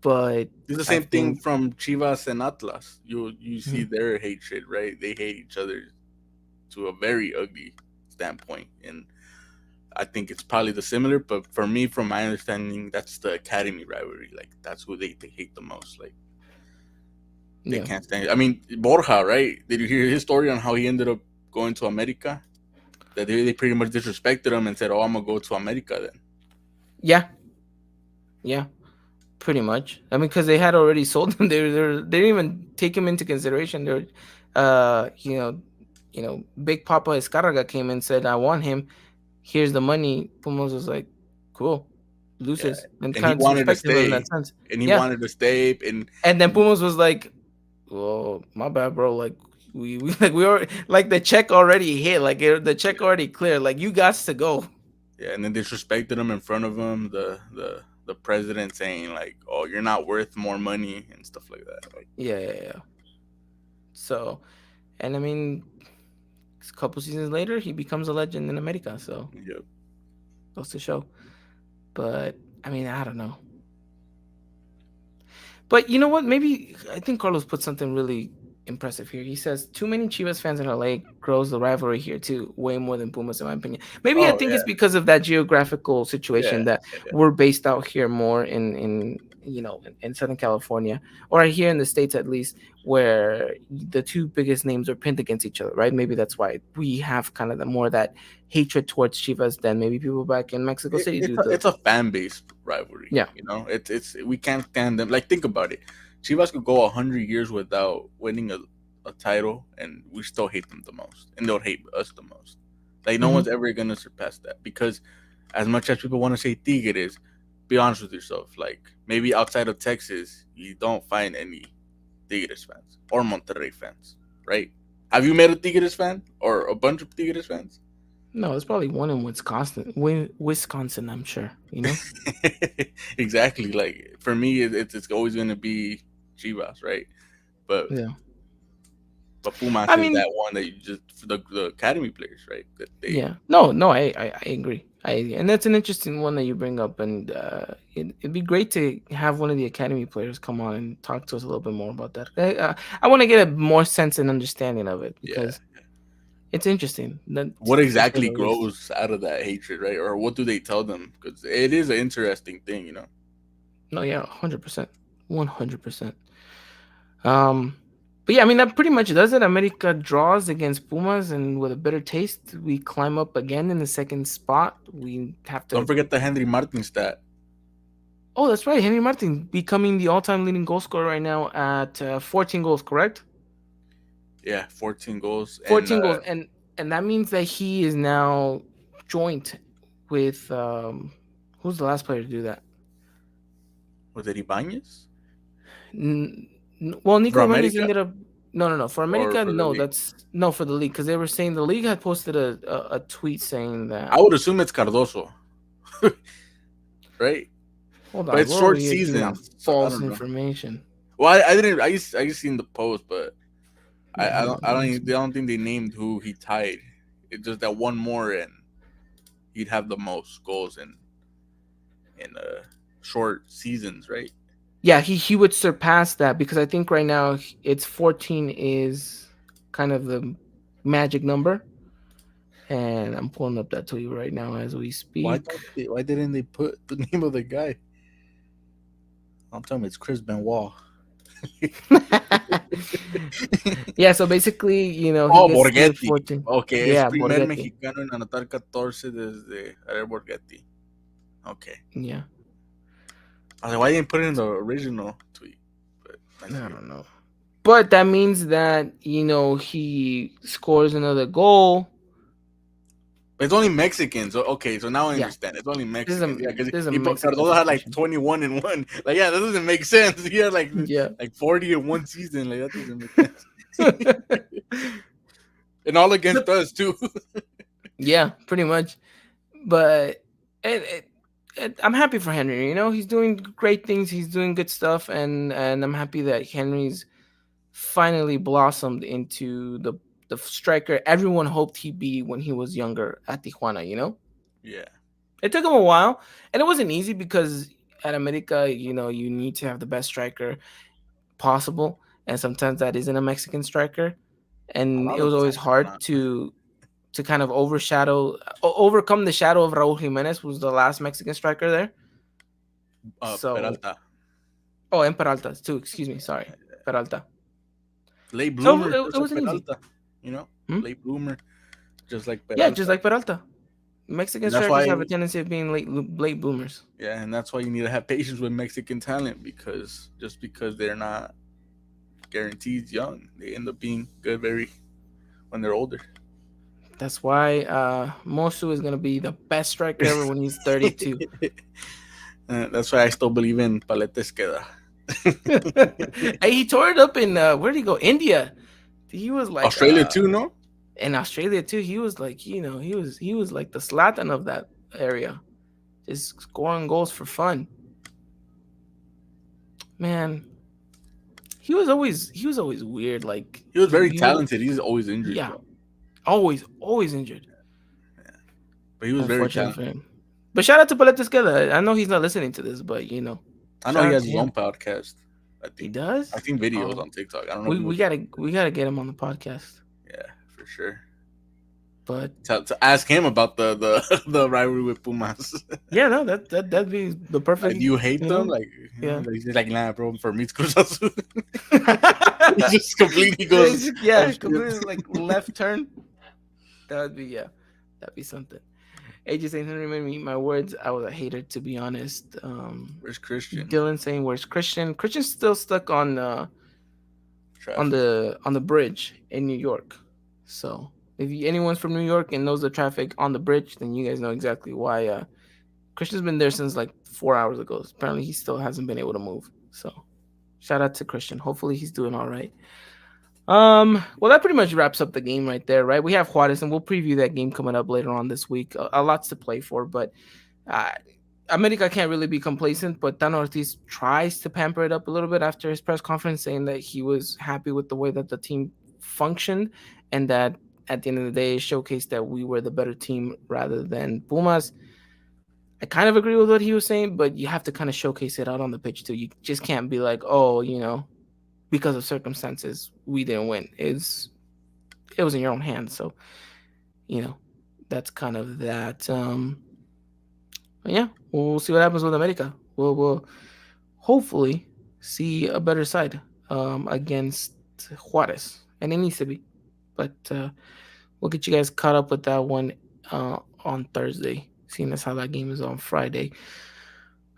But it's the I same thing think, from Chivas and Atlas. You see Mhm. their hatred, right? They hate each other to a very ugly standpoint, and I think it's probably the similar. But for me, from my understanding, that's the academy rivalry. Like that's who they hate the most. Like they Yeah. can't stand it. I mean, Borja, right? Did you hear his story on how he ended up going to America? That they pretty much disrespected him and said, "Oh, I'm gonna go to America then." Yeah. Yeah. Pretty much. I mean, because they had already sold him. They didn't even take him into consideration. They're, uh, you know, Big Papa Escarraga came and said, "I want him. Here's the money." Pumas was like, "Cool, Yeah, loses," and and he kind of wanted to disrespected him in stay, that sense. and he Yeah, wanted to stay, and and then Pumas was like, "Well, my bad, bro. Like we like we already like the check already hit. Like the check yeah, already cleared. Like you got to go." yeah, and then disrespected him in front of him. The president saying like, "Oh, you're not worth more money" and stuff like that. Like, Yeah, yeah, yeah. So, and I mean, a couple seasons later, he becomes a legend in America. So yeah, goes to show. But I mean, I don't know. But you know what? Maybe I think Carlos put something really impressive here. He says too many Chivas fans in LA grows the rivalry here too, way more than Pumas, in my opinion. Maybe I oh think yeah, it's because of that geographical yeah, situation that yeah. we're based out here more in Southern California, or here in the States at least, where the two biggest names are pinned against each other, right? Maybe that's why we have kind of the more that hatred towards Chivas than maybe people back in Mexico City do. It's a fan base rivalry. Yeah, You know, it's we can't stand them. Like think about it. Chivas could go 100 years without winning a title, and we still hate them the most, and they'll hate us the most. Like no hmm one's ever gonna surpass that because, as much as people want to say Tigres, be honest with yourself. Like maybe outside of Texas, you don't find any Tigres fans or Monterrey fans, right? Have you met a Tigres fan or a bunch of Tigres fans? No, there's probably one in Wisconsin. Wisconsin, I'm sure. You know. Exactly. Like for me, it's always going to be Chivas, right? But Yeah. Pumas I is mean, that one that you just for the academy players, right? That they yeah. No, no, I agree. And that's an interesting one that you bring up, and it'd be great to have one of the academy players come on and talk to us a little bit more about that. I want to get a more sense and understanding of it yeah. because it's interesting. What To say exactly the least. grows out of that hatred, right? Or what do they tell them? Because it is an interesting thing, No, yeah, 100%, 100%. Um, but yeah, I mean that pretty much does it. America draws against Pumas, and with a bitter taste, we climb up again in the second spot. We have Don't to. forget the Henry Martin stat. Oh, that's right, Henry Martin becoming the all-time leading goal scorer right now at 14 goals. Correct? Yeah, 14 goals, and 14 goals, and that means that he is now joint with who's the last player to do that? was it Ibanez Well, for Nico Ibanez America ended up. No, no, no. For or America, for the no. league? That's no for the league because they were saying the league had posted a tweet saying I that. would assume it's Cardoso, right? Hold But on, it's we're over short here giving out seasons, so I false don't know. information. Well, I didn't. I just seen the post, but Yeah, hold on. I Let don't me even, see. I don't think they named who he tied. It's just that one more, and he'd have the most goals in short seasons, right? Yeah, he would surpass that because I think right now it's 14 is kind of the magic number, and I'm pulling up that tweet right now as we speak. Why didn't they put the name of the guy? I'm telling you, it's Chris Benoit. Yeah, so basically, he Oh, gets the Borghetti. 14. Okay, es Yeah, primer Borghetti. mexicano en anotar 14 desde Ariel Borghetti. Okay. Yeah, I was like, why didn't put it in the original tweet? But I I see it. don't know. But that means that, he scores another goal. But it's only Mexicans. Okay, so now I Yeah, understand. It's only this is a Mexicans. Yeah, because this is a he put Mexican Cardoso had like situation. 21 and one. Like, yeah, that doesn't make sense. He had Yeah. like 40 in one season. Like that doesn't make sense. And all against But us too. yeah, pretty much. But I'm happy for Henry. He's doing great things. He's doing good stuff, and I'm happy that Henry's finally blossomed into the striker everyone hoped he'd be when he was younger at Tijuana. Yeah, It took him a while, and it wasn't easy because at America, you need to have the best striker possible, and sometimes that isn't a Mexican striker, a and lot it of was the always times it's hard not. to kind of overcome the shadow of Raul Jimenez, who was the last Mexican striker there. So, Peralta, oh, and Peralta too. Excuse me, sorry, Peralta. late So bloomer, it just like wasn't easy. Peralta. You know, Hmm? late bloomer, just like Yeah, just Peralta. like Peralta. Mexican And that's strikers why, have a tendency of being late bloomers. yeah, and that's why you need to have patience with Mexican talent because just because they're not guaranteed young, they end up being good very when they're older. That's why Mosu is gonna be the best striker ever when he's 32. That's why I still believe in Paleta Esqueda. Hey, he tore it up in where did he go? India. He was like Australia too, no? in Australia too. He was like, he was like the Zlatan of that area, just scoring goals for fun. Man, he was always weird. Like He was very he was, talented. He's always injured yeah, though. always injured. But he was very Unfortunate for talented. him. But shout out to Paleta Esqueda. I know he's not listening to this, but I know shout he out has to his own him. podcast. He does. I think videos Oh, on TikTok. I don't know if we he we was. gotta get him on the podcast. Yeah, for sure. But To ask him about the the rivalry with Pumas. yeah, no, that'd be the Like, perfect, do you hate you them? know, Like, yeah. he's like, nah, bro. For me, it's Cruz Azul. He just completely goes, oh Yeah, shit. completely like left turn. That would be yeah, that'd be something. AJ saying Henry made me eat my words. I was a hater to be honest. Where's Christian? Dylan saying where's Christian? Christian's still stuck on Traffic. the bridge in New York. So if anyone's from New York and knows the traffic on the bridge, then you guys know exactly why. Christian's been there since like 4 hours ago. Apparently, he still hasn't been able to move. So shout out to Christian. Hopefully, he's doing all right. Well, that pretty much wraps up the game right there, right? We have Juarez, and we'll preview that game coming up later on this week. A lots to play for, but uh, America can't really be complacent. But Dan Ortiz tries to pamper it up a little bit after his press conference, saying that he was happy with the way that the team functioned, and that at the end of the day, it showcased that we were the better team rather than Pumas. I kind of agree with what he was saying, but you have to kind of showcase it out on the pitch too. You just can't be like, oh, because of circumstances, we didn't win. It was in your own hands. So, you know, that's kind of that. But yeah, we'll see what happens with America. We'll hopefully see a better side against Juarez, and it needs to be. But we'll get you guys caught up with that one on Thursday, seeing as how that game is on Friday.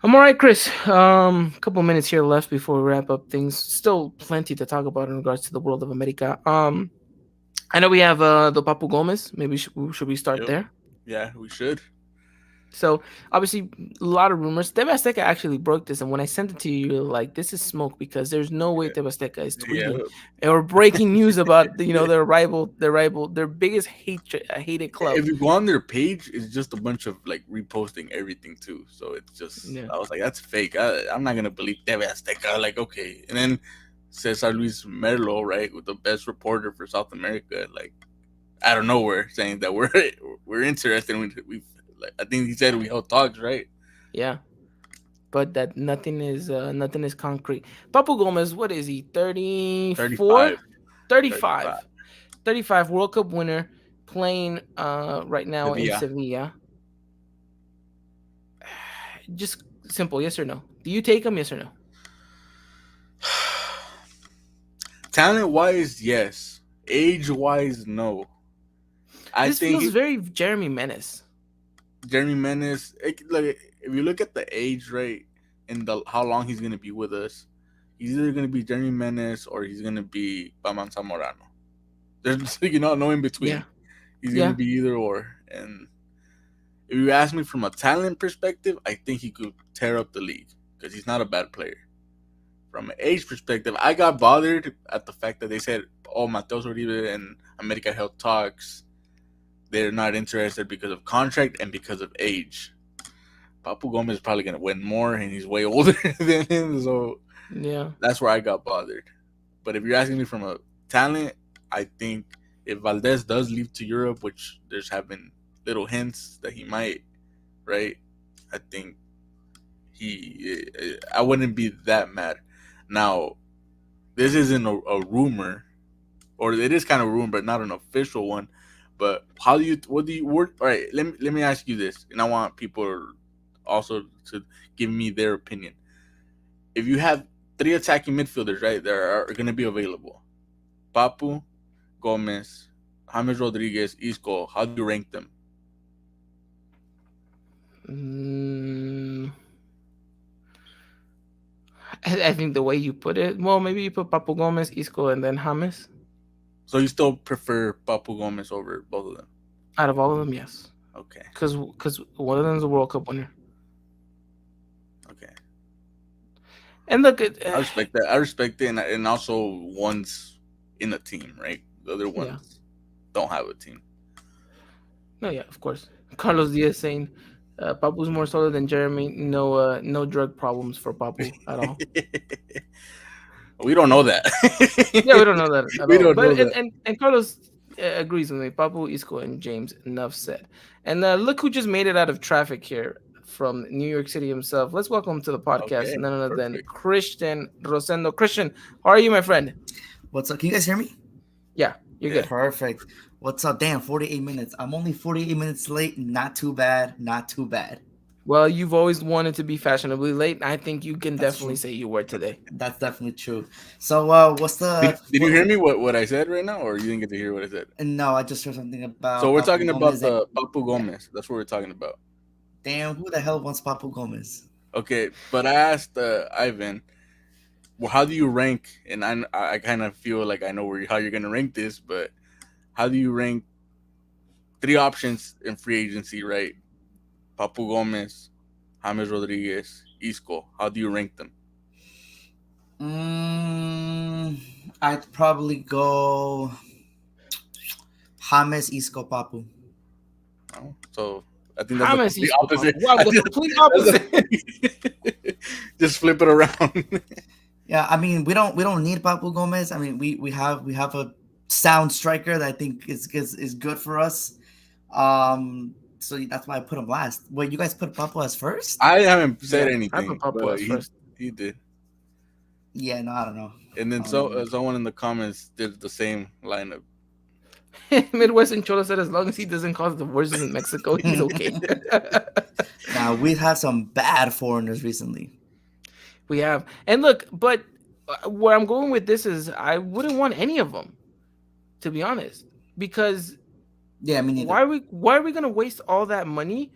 I'm all right, Chris. A couple minutes here left before we wrap up things. Still plenty to talk about in regards to the world of America. I know we have the Papu Gomez. Maybe should we start Yep. there? Yeah, we should. So obviously, a lot of rumors. TV Azteca actually broke this, and when I sent it to you, you're like, "This is smoke," because there's no way TV Azteca is Yeah. tweeting or breaking news about their biggest hated club. If you go on their page, it's just a bunch of like reposting everything too. So it's just, Yeah, I was like, that's fake. I'm not gonna believe TV Azteca. Like, okay, and then Cesar Luis Merlo, right, with the best reporter for South America, like out of nowhere, saying that we're interested. We like, I think he said we held talks, right? yeah, but that nothing is concrete. Papu Gomez, what is he? 34? 35, 35. 35. 35 World Cup winner playing right now in Sevilla. Sevilla. Just simple, yes or no? Do you take him, yes or no? Talent wise, yes. Age wise, no. I This think feels very Jeremy Menace. Jeremy Menes, like if you look at the age, right, and how long he's gonna be with us, he's either gonna be Jeremy Menes or he's gonna be Paman Zamorano. There's no in between. Yeah, He's gonna yeah, be either or. And if you ask me from a talent perspective, I think he could tear up the league because he's not a bad player. From an age perspective, I got bothered at the fact that they said, "Oh, Mateus Uribe and America held talks. They're not interested because of contract and because of age." Papu Gomez is probably gonna win more, and he's way older than him, so yeah. that's where I got bothered. But if you're asking me from a talent, I think if Valdez does leave to Europe, which there's have been little hints that he might, right? I think I wouldn't be that mad. Now, this isn't a rumor, or it is kind of a rumor, but not an official one. But what do you work? All right, let me ask you this, and I want people also to give me their opinion. If you have three attacking midfielders, right, that are going to be available, Papu, Gomez, James Rodriguez, Isco, how do you rank them? Mm, I think the way you put it, well, maybe you put Papu Gomez, Isco, and then James. So you still prefer Papu Gomez over both of them? Out of all of them, yes, Okay, because one of them is a World Cup winner. okay. And look, I respect that. I respect it, and also one's in a team, right? The other yeah, ones don't have a team. no, yeah, of course. Carlos Diaz saying Papu's more solid than Jeremy. No, no drug problems for Papu at all. We don't know that. Yeah, we don't know that at We all. don't know But that. and Carlos agrees with me. Papu, Isco, and James. Enough said. And look who just made it out of traffic here from New York City himself. Let's welcome to the podcast Okay, none other than perfect. Christian Rosendo. Christian, how are you, my friend? What's up? Can you guys hear me? Yeah, you're Yeah. good. Perfect. What's up? Damn, 48 minutes. I'm only 48 minutes late. Not too bad. Not too bad. Well, you've always wanted to be fashionably late. And I think you can That's definitely true. say you were today. That's definitely true. So, what's the? Did you hear me what I said right now, or you didn't get to hear what I said? No, I just heard something So about we're Papu talking about Gomez. the Papu Yeah. Gomez. That's what we're talking about. Damn, who the hell wants Papu Gomez? Okay, but I asked Ivan, well, how do you rank? And I kind of feel like I know how you're gonna rank this, but how do you rank three options in free agency? Right, Papu Gomez, James Rodriguez, Isco. How do you rank them? Mm, I'd probably go James Isco Papu. Oh, so I think that's the James complete Isco, opposite. wow, I the think complete that's opposite. just flip it around. Yeah, I mean we don't need Papu Gomez. I mean we have a sound striker that I think is good for us. So that's why I put him last. Wait, you guys put Papu as first? I haven't said Yeah, I put anything, Papu but as first. he did. Yeah, no, I don't know. And then someone in the comments did the same lineup. Midwestern Cholo said as long as he doesn't cause divorces in Mexico, he's okay. Now we've had some bad foreigners recently. We have. And look, but where I'm going with this is I wouldn't want any of them, to be honest. Because Yeah, me neither. why are we gonna waste all that money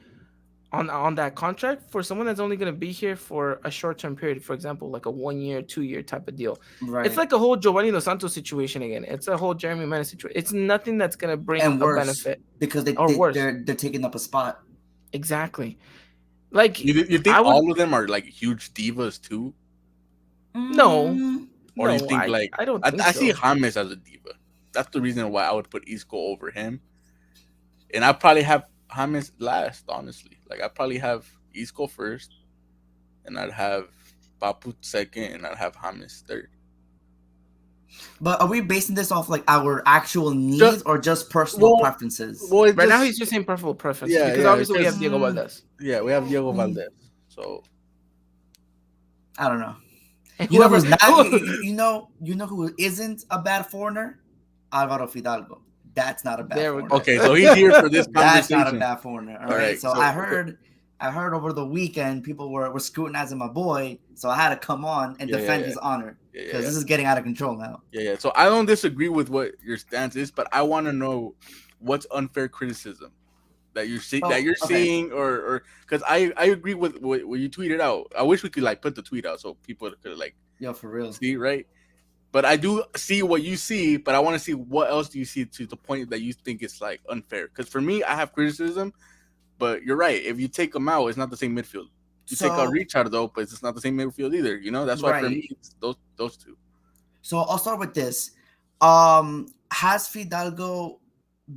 on that contract for someone that's only gonna be here for a short term period, for example, like a 1 year, 2 year type of deal. Right. It's like a whole Giovanni Dos Santos situation again. It's a whole Jeremy Menes situation. It's nothing that's gonna bring And a worse benefit. because Or worse. they're taking up a spot. Exactly. Like You think all of them are like huge divas too, no. or you No, think like I don't think I see so. James as a diva. That's the reason why I would put Isco over him, and I probably have James last. Honestly, like I probably have Isco first, and I'd have Papu second, and I'd have James third. But are we basing this off like our actual needs or just personal preferences? Well, Right now he's just saying preferable preference. Yeah, because yeah, obviously we have because- Diego Valdez. Yeah, we have Diego Valdez. So I don't know. And You know who's whoever- not? You know who isn't a bad foreigner? Alvaro Fidalgo. That's not a bad There we foreigner. go. okay, so he's here for this That's conversation. not a bad foreigner. All right. So so- I heard over the weekend people were scrutinizing my boy, so I had to come on and Yeah, defend yeah. his honor Yeah, because yeah, this is getting out of control now. yeah. So I don't disagree with what your stance is, but I want to know what's unfair criticism that you're Okay. seeing, or because I agree with what you tweeted out. I wish we could like put the tweet out so people could like Yo, for real. see, right? But I do see what you see, but I want to see what else do you see to the point that you think it's like unfair. Because for me, I have criticism, but you're right. If you take them out, it's not the same midfield. You take out Richard though, but it's not the same midfield either. You know, that's why for Right. me, it's those two. So I'll start with this. Has Fidalgo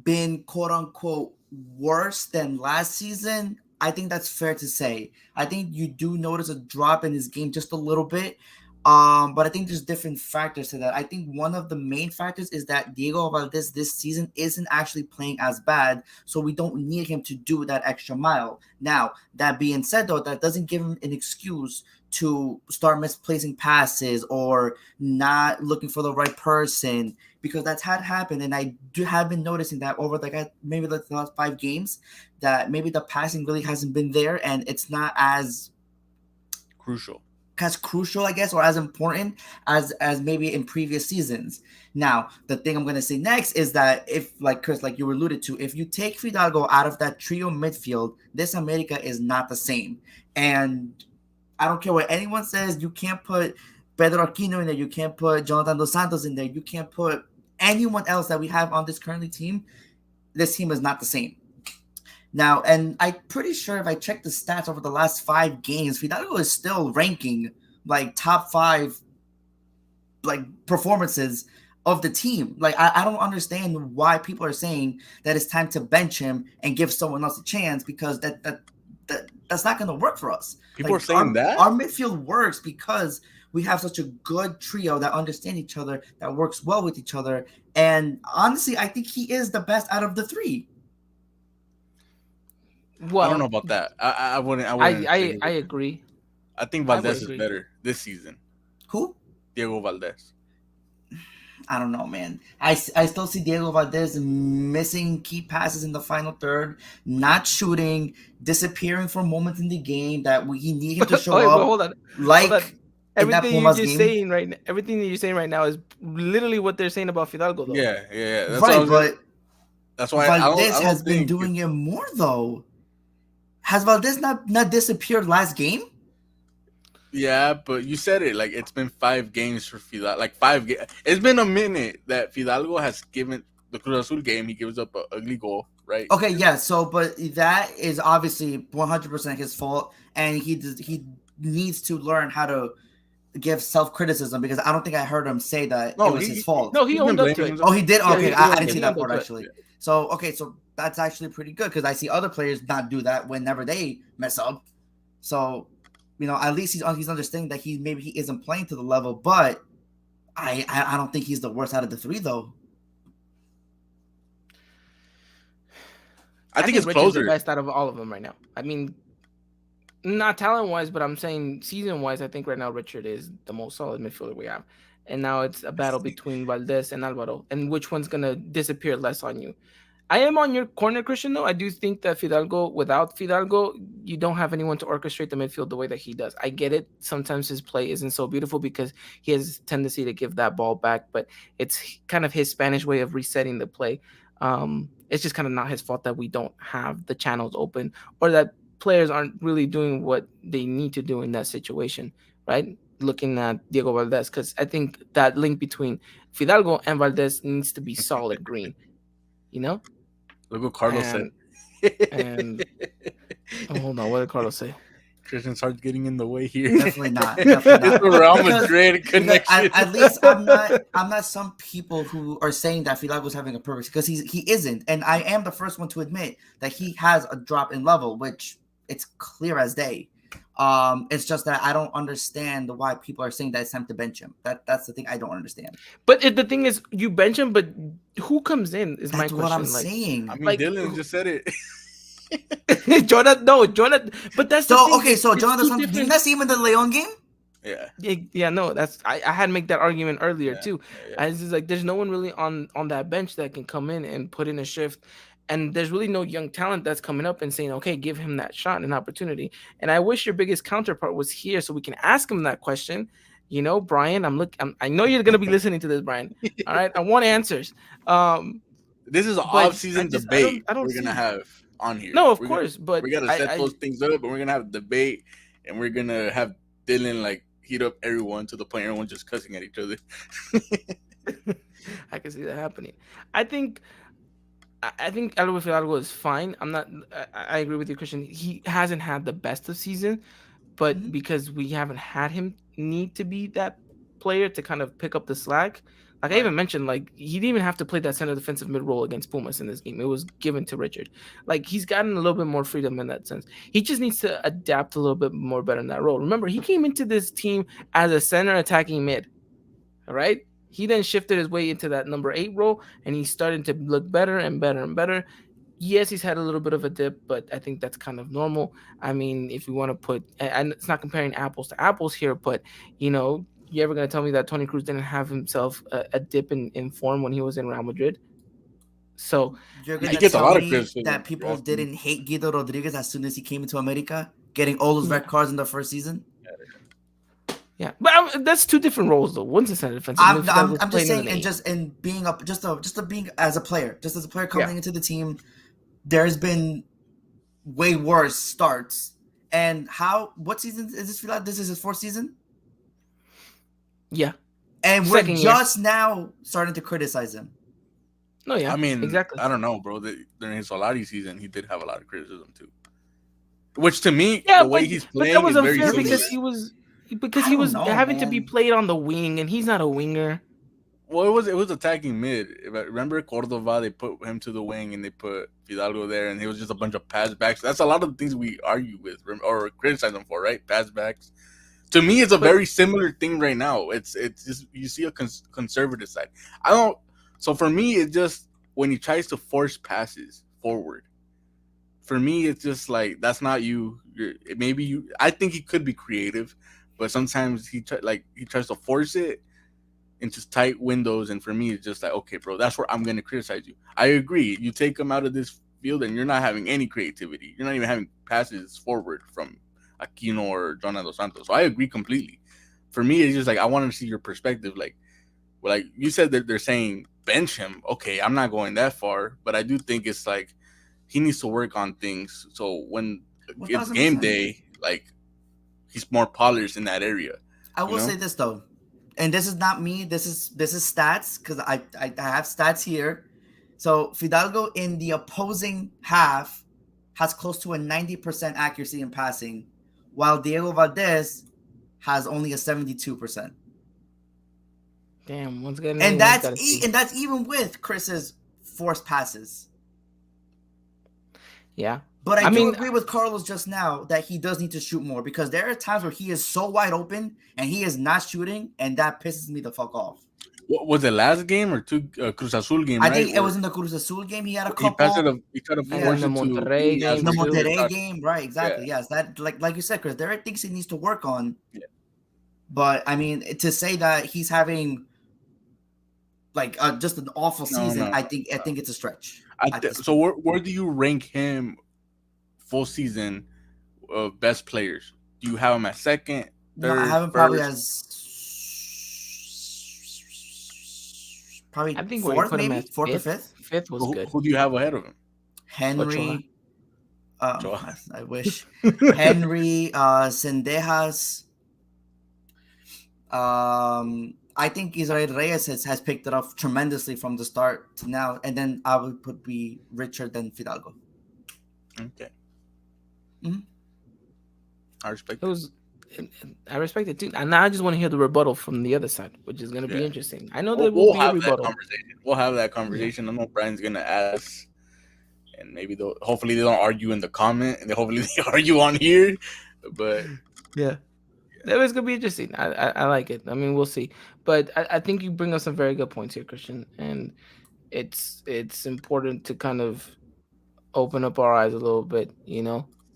been quote unquote worse than last season? I think that's fair to say. I think you do notice a drop in his game just a little bit. But I think there's different factors to that. I think one of the main factors is that Diego Valdez this season isn't actually playing as bad, so we don't need him to do that extra mile. Now, that being said, though, that doesn't give him an excuse to start misplacing passes or not looking for the right person, because that's had happened. And I have been noticing that over maybe the last 5 games that maybe the passing really hasn't been there, and it's not as crucial, I guess, or as important as maybe in previous seasons. Now, the thing I'm going to say next is that if, like Chris, like you alluded to, if you take Fidalgo out of that trio midfield, this America is not the same. And I don't care what anyone says, you can't put Pedro Aquino in there, you can't put Jonathan Dos Santos in there, you can't put anyone else that we have on this currently team. This team is not the same. Now, and I'm pretty sure if I check the stats over the last 5 games, Fidalgo is still ranking like top 5 like performances of the team. Like I don't understand why people are saying that it's time to bench him and give someone else a chance, because that's not going to work for us. People are saying that our midfield works because we have such a good trio that understand each other, that works well with each other. And honestly, I think he is the best out of the 3. Well, I don't know about that. I wouldn't. I agree. I think Valdez agree. is better this season. Who? Diego Valdez. I don't know, man. I still see Diego Valdez missing key passes in the final third, not shooting, disappearing for moments in the game that he need him to show Wait, up. hold on. Like Hold on. in that Everything Pumas you're game. saying everything that you're saying right now is literally what they're saying about Fidalgo, though. Yeah. That's Right, but that's why Valdez I don't has been think doing it more, though. Has Valdez not disappeared last game? Yeah, but you said it. Like, it's been 5 games for Fidalgo. Like 5 games. It's been a minute that Fidalgo has given the Cruz Azul game. He gives up an ugly goal, right? Okay, yeah. So, but that is obviously 100% his fault, and he needs to learn how to give self-criticism because I don't think I heard him say that it No, was his fault. No, he he's been owned up to blaming it. himself. Oh, he did? Yeah, Okay, yeah, I didn't yeah, see he that owned part up to it. actually. So, okay, so that's actually pretty good because I see other players not do that whenever they mess up. So, at least he's understanding that maybe he isn't playing to the level, but I don't think he's the worst out of the three though. I think it's Richard's the closer. best out of all of them right now. I mean, not talent wise, but I'm saying season wise, I think right now Richard is the most solid midfielder we have. And now it's a battle between Valdez and Alvaro, and which one's gonna disappear less on you. I am on your corner, Christian. Though I do think that without Fidalgo, you don't have anyone to orchestrate the midfield the way that he does. I get it. Sometimes his play isn't so beautiful because he has a tendency to give that ball back, but it's kind of his Spanish way of resetting the play. It's just kind of not his fault that we don't have the channels open or that players aren't really doing what they need to do in that situation, right? Looking at Diego Valdez, because I think that link between Fidalgo and Valdez needs to be solid green, you know? Look what Carlos said. And hold on, what did Carlos say? Christian starts getting in the way here. Definitely not. Definitely It's not. the Real Madrid connection. At least I'm not some people who are saying that Fidalgo's having a perfect because he isn't, and I am the first one to admit that he has a drop in level, which it's clear as day. It's just that I don't understand why people are saying that it's time to bench him. That's the thing I don't understand. But the thing is, you bench him, but who comes in? Is my That's question. what I'm like, saying. I mean, like- Dylan just said it. Jonathan. But that's So the thing. okay, so It's Jonathan, two did you different- not see him in the Leon game? Yeah. No, that's I had to make that argument earlier too. Yeah. It's just like there's no one really on that bench that can come in and put in a shift, and there's really no young talent that's coming up and saying, okay, give him that shot and opportunity. And I wish your biggest counterpart was here so we can ask him that question. Brian, I know you're gonna be listening to this, Brian. All right, I want answers. This is an But off-season debate I don't we're gonna see- have on here. No, of We're course, but we gotta set those things up, and we're gonna have a debate, and we're gonna have Dylan like heat up everyone to the point everyone's just cussing at each other. I can see that happening. I think Alvaro Fidalgo is fine. I agree with you, Christian. He hasn't had the best of season, but because we haven't had him need to be that player to kind of pick up the slack. Like I even mentioned, like he didn't even have to play that center defensive mid role against Pumas in this game. It was given to Richard. Like he's gotten a little bit more freedom in that sense. He just needs to adapt a little bit more better in that role. Remember, he came into this team as a center attacking mid. All right. He then shifted his way into that number 8 role, and he's starting to look better and better and better. Yes, he's had a little bit of a dip, but I think that's kind of normal. I mean, if you want to put, and it's not comparing apples to apples here, but you ever gonna tell me that Toni Kroos didn't have himself a dip in form when he was in Real Madrid? So You're He gonna gets a tell lot of me criticism. that people didn't hate Guido Rodriguez as soon as he came into America, getting all those red cards in the first season? yeah, but that's two different roles though. One's a center defensive. I'm midfielder just playing saying, in and the eight. in being up, just being as a player coming into the team, there's been way worse starts. And what season is this? This is his fourth season. Yeah, And we're Second year. just now starting to criticize him. no, yeah, I mean, exactly. I don't know, bro. During his Solari season, he did have a lot of criticism too. Which to me, Yeah, the way he's playing that was is very unfair similar. because I he don't was know, having to man. be played on the wing, and he's not a winger. Well, it was attacking mid. Remember Cordova? They put him to the wing, and they put Fidalgo there, and it was just a bunch of pass backs. That's a lot of the things we argue with or criticize them for, right? Pass backs. To me, it's a very similar thing right now. It's just you see a conservative side. I don't. So for me, it's just when he tries to force passes forward. For me, it's just like that's not you. Maybe you. I think he could be creative, but sometimes he tries to force it into tight windows, and for me, it's just like, okay, bro, that's where I'm gonna criticize you. I agree. You take him out of this field, and you're not having any creativity. You're not even having passes forward from Aquino or Jonathan Dos Santos. So I agree completely. For me, it's just like I want to see your perspective. Like you said that they're saying bench him. Okay, I'm not going that far, but I do think it's like he needs to work on things. So when it's game 1000%. day, like he's more polished in that area. I will say this though, and this is not me. This is stats because I have stats here. So Fidalgo in the opposing half has close to a 90% accuracy in passing, while Diego Valdez has only a 72%. Damn, once again, And anyone's got to see. that's even with Chris's forced passes. Yeah. But I I do mean, agree with Carlos just now that he does need to shoot more, because there are times where he is so wide open and he is not shooting, and that pisses me the fuck off. What was it, last game or two Cruz Azul game? I Right, think it was in the Cruz Azul game. He had a he passed couple. it. He tried to and Yeah. then force the it to Monterrey Viñas game The where he too. could've Monterrey shot. game, right? Exactly. Yeah. Yes, that like you said, Chris. There are things he needs to work on. Yeah. But I mean, to say that he's having like just an awful season, No. I think it's a stretch. So where do you rank him full season best players? Do you have him at second, No, I third, have him probably first? as I think where you fourth, put him maybe as fourth or fifth. fifth. Fifth was good. Who do you have ahead of him? Henry. Ochoa. I wish. Henry, Sendejas. I think Israel Reyes has picked it up tremendously from the start to now, and then I would put be Richard than Fidalgo. Okay. Mhm. I respect It was. I respect it too. And now I just want to hear the rebuttal from the other side, which is going to be Yeah. interesting. I know We'll, there will we'll be a have that rebuttal. conversation. We'll have that conversation. I know Brian's gonna ask, and maybe hopefully they don't argue in the comment, and hopefully they argue on here. But Yeah. That was gonna be interesting. I like it. I mean, we'll see. But I think you bring up some very good points here, Christian. And it's important to kind of open up our eyes a little bit.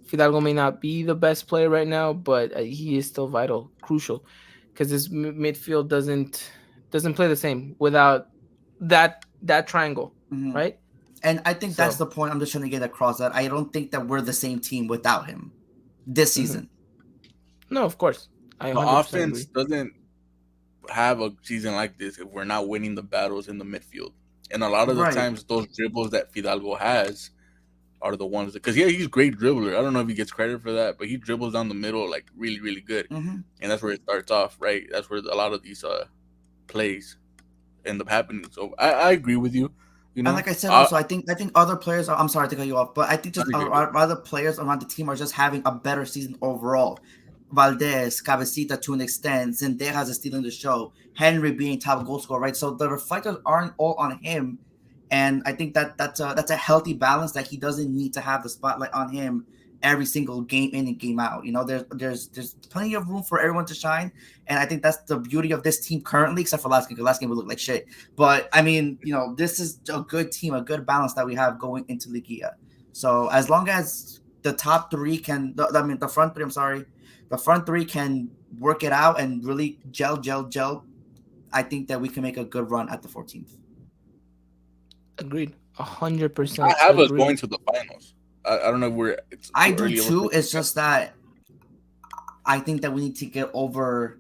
Fidalgo may not be the best player right now, but he is still vital, crucial, because his midfield doesn't play the same without that triangle, Mhm. right? And I think that's So the point I'm just trying to get across, that I don't think that we're the same team without him this season. no, of course, I the 100% offense agree. doesn't have a season like this if we're not winning the battles in the midfield. And a lot of the Right. times, those dribbles that Fidalgo has are the ones because he's a great dribbler. I don't know if he gets credit for that, but he dribbles down the middle like really, really good, and that's where it starts off. Right, that's where a lot of these plays end up happening. So I agree with you. And like I said, also I think other players I'm sorry to cut you off, but I think just other players around the team are just having a better season overall. Valdez, Cabecita to an extent, Zendejas is stealing the show, Henry being top goal scorer, right? So the reflectors aren't all on him, and I think that's a healthy balance, that he doesn't need to have the spotlight on him every single game in and game out. There's plenty of room for everyone to shine, and I think that's the beauty of this team currently, except for last game. Last game we looked like shit, but I mean, this is a good team, a good balance that we have going into Ligia. So as long as the top three can, the front three, I'm sorry, the front three can work it out and really gel, I think that we can make a good run at the 14th. Agreed, 100%. I have us going to the finals. I don't know if I do too. It's just that I think that we need to get over.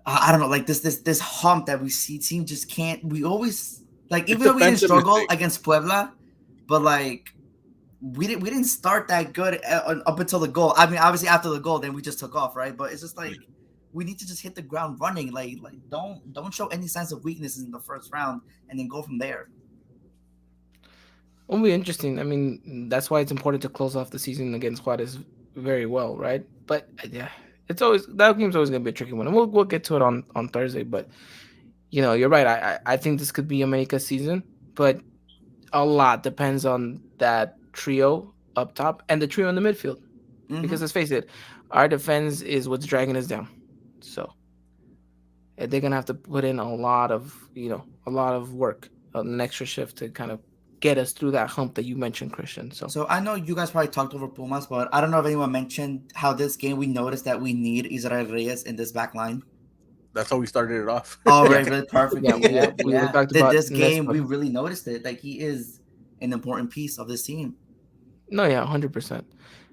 I don't know, like this hump that we see. Team just can't. We always even though we didn't struggle against Puebla, but we didn't start that good up until the goal. I mean, obviously after the goal, then we just took off, right? But it's just we need to just hit the ground running. Like don't show any signs of weaknesses in the first round, and then go from there. It'll be interesting. I mean, that's why it's important to close off the season against Juarez very well, right? But yeah, that game's always gonna be a tricky one, and we'll get to it on Thursday. But you're right. I think this could be America's season, but a lot depends on that trio up top and the trio in the midfield. Mm-hmm. Because let's face it, our defense is what's dragging us down. So they're gonna have to put in a lot of work, an extra shift to kind of get us through that hump that you mentioned, Christian. So I know you guys probably talked over Pumas, but I don't know if anyone mentioned how this game we noticed that we need Israel Reyes in this back line. That's how we started it off. Oh, right, really perfect. Yeah. We talked about this game. We really noticed it. Like, he is an important piece of this team. No, yeah, 100%.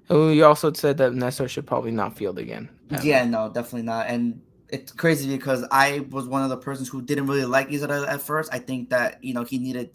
And we also said that Nestor should probably not field again. Yeah, no, definitely not. And it's crazy because I was one of the persons who didn't really like Israel at first. I think that he needed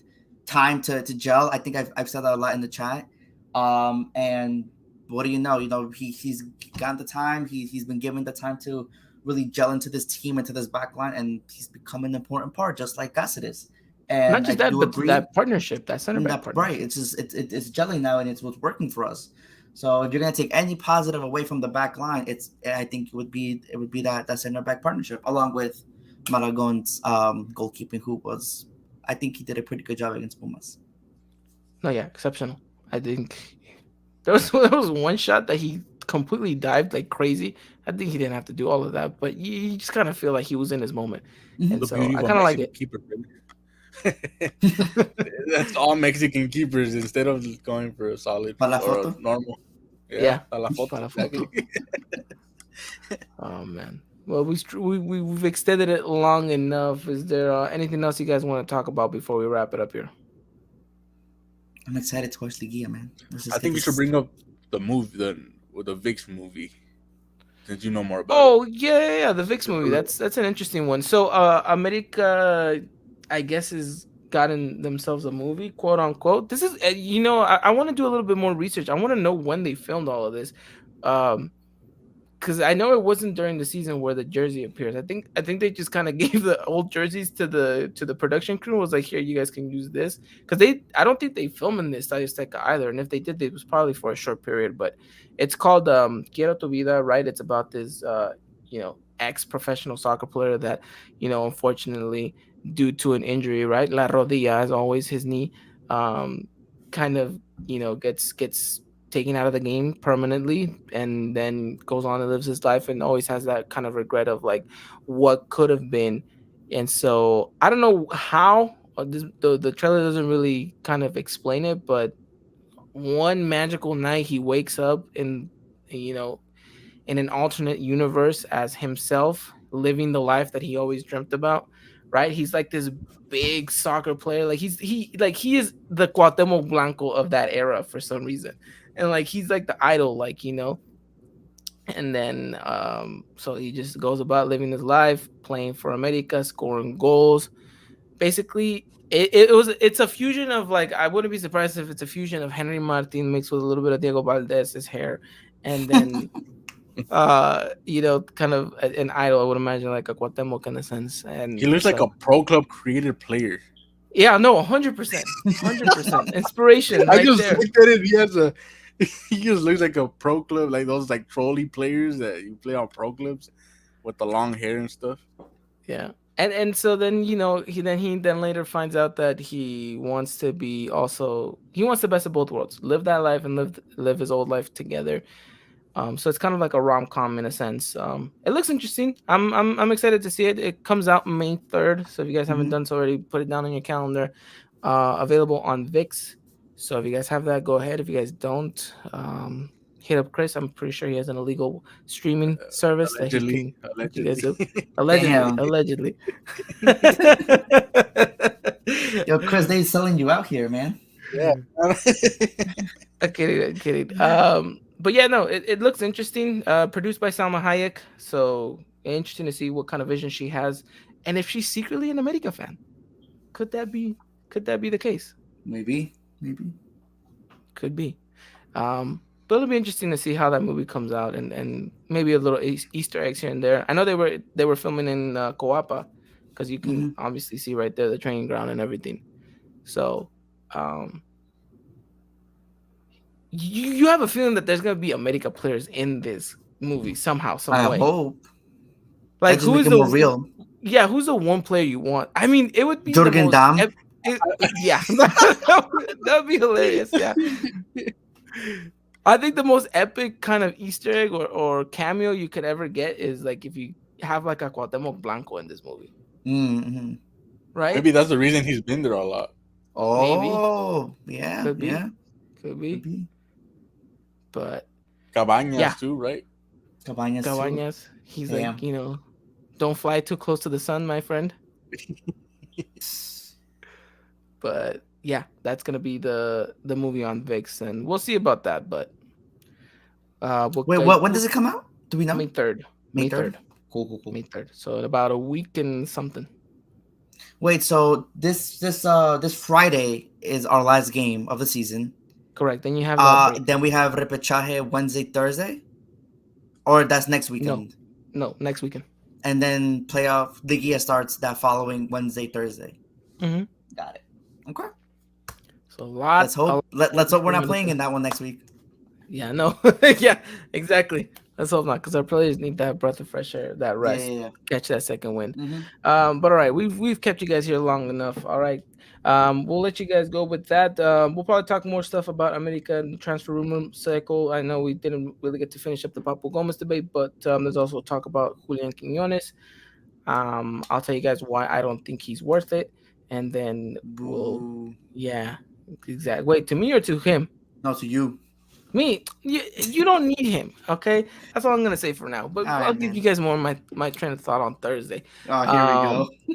time to gel. I think I've said that a lot in the chat. And what do you know? He's gotten the time. He's been given the time to really gel into this team, into this back line, and he's become an important part, just like Cáceres. And not just that, but that partnership, that center back partnership. Right. It's just it's gelling now, and it's what's working for us. So if you're gonna take any positive away from the back line, I think it would be that center back partnership along with Maragon's goalkeeping, who was, I think he did a pretty good job against Pumas. No, yeah, exceptional. I think there was one shot that he completely dived like crazy. I think he didn't have to do all of that, but you just kind of feel like he was in his moment, and The so beauty I of a kind of like Mexican it. keeper. That's all Mexican keepers instead of just going for a solid Para la or a foto? normal. Yeah, a la foto, para la exactly. Oh man. Well, we've extended it long enough. Is there anything else you guys want to talk about before we wrap it up here? I'm excited to watch Liguilla, man. I think you should bring up the movie, the VIX movie, since you know more about it. Oh yeah, the VIX movie. That's an interesting one. So America, I guess, has gotten themselves a movie, quote unquote. This is I want to do a little bit more research. I want to know when they filmed all of this. Because I know it wasn't during the season where the jersey appears. I think they just kind of gave the old jerseys to the production crew. Was like, here, you guys can use this. Because I don't think they filmed in this Azteca either. And if they did, it was probably for a short period. But it's called Quiero Tu Vida, right? It's about this ex-professional soccer player that unfortunately, due to an injury, right, la rodilla, as always, his knee, kind of gets taken out of the game permanently, and then goes on and lives his life and always has that kind of regret of like what could have been. And so I don't know how the trailer doesn't really kind of explain it, but one magical night he wakes up you know in an alternate universe as himself, living the life that he always dreamt about, right? He's like this big soccer player. Like he is the Cuauhtemoc Blanco of that era for some reason. And like he's like the idol, and then so he just goes about living his life, playing for America, scoring goals. Basically, it's a fusion of, like, I wouldn't be surprised if it's a fusion of Henry Martin mixed with a little bit of Diego Valdez's hair, and then kind of an idol. I would imagine like a Cuauhtemoc in a sense. And He looks like a pro club created player. Yeah, no, 100%, 100% inspiration I right just there. looked at it. He just looks like a pro club, like those like trolley players that you play on pro clubs with the long hair and stuff. Yeah. And so then he then later finds out that he wants the best of both worlds, live that life and live his old life together. So it's kind of like a rom-com in a sense. It looks interesting. I'm excited to see it. It comes out May 3rd. So if you guys haven't done so already, put it down on your calendar. Available on VIX. So if you guys have that, go ahead. If you guys don't, hit up Chris. I'm pretty sure he has an illegal streaming service Allegedly. that he can. Damn. Allegedly. Yo, Chris, they selling you out here, man. Yeah. I'm kidding. But yeah, no, it looks interesting. Produced by Salma Hayek, so interesting to see what kind of vision she has, and if she's secretly an America fan. Could that be the case? Maybe. Could be. But it'll be interesting to see how that movie comes out, and maybe a little Easter eggs here and there. I know they were filming in Coapa, because you can obviously see right there the training ground and everything. So, you have a feeling that there's gonna be America players in this movie somehow, some way. I hope. Like, who is the more real? Yeah, who's the one player you want? I mean, it would be Jürgen Damm. Yeah, that would be hilarious. Yeah, I think the most epic kind of Easter egg or cameo you could ever get is like if you have like a Cuauhtemoc Blanco in this movie, right? Maybe that's the reason he's been there a lot. Oh, maybe. Yeah, could be. But Cabañas too, right? Cabañas. He's like, don't fly too close to the sun, my friend. But yeah, that's gonna be the movie on VIX, and we'll see about that. But wait, when does it come out? Do we know? May 3rd. May 3rd. Cool. May 3rd. So in about a week and something. Wait, so this Friday is our last game of the season. Correct. Then you have then we have repechaje Wednesday, Thursday, or that's next weekend. No, next weekend. And then playoff Liguilla starts that following Wednesday, Thursday. Got it. Okay. So let's hope we're not playing in that one next week. Yeah, no. Yeah, exactly. Let's hope not, because our players need that breath of fresh air, that rest, Yeah. catch that second wind. Mm-hmm. But all right, we've kept you guys here long enough. All right. We'll let you guys go with that. We'll probably talk more stuff about America and the transfer rumor cycle. I know we didn't really get to finish up the Papu Gomez debate, but there's also talk about Julian Quinones. I'll tell you guys why I don't think he's worth it, and then Boo. yeah, exactly. Wait, to me or to him? No, to you. Me, you don't need him. Okay, that's all I'm gonna say for now. But All I'll right, give man. you guys more of my train of thought on Thursday. Oh, here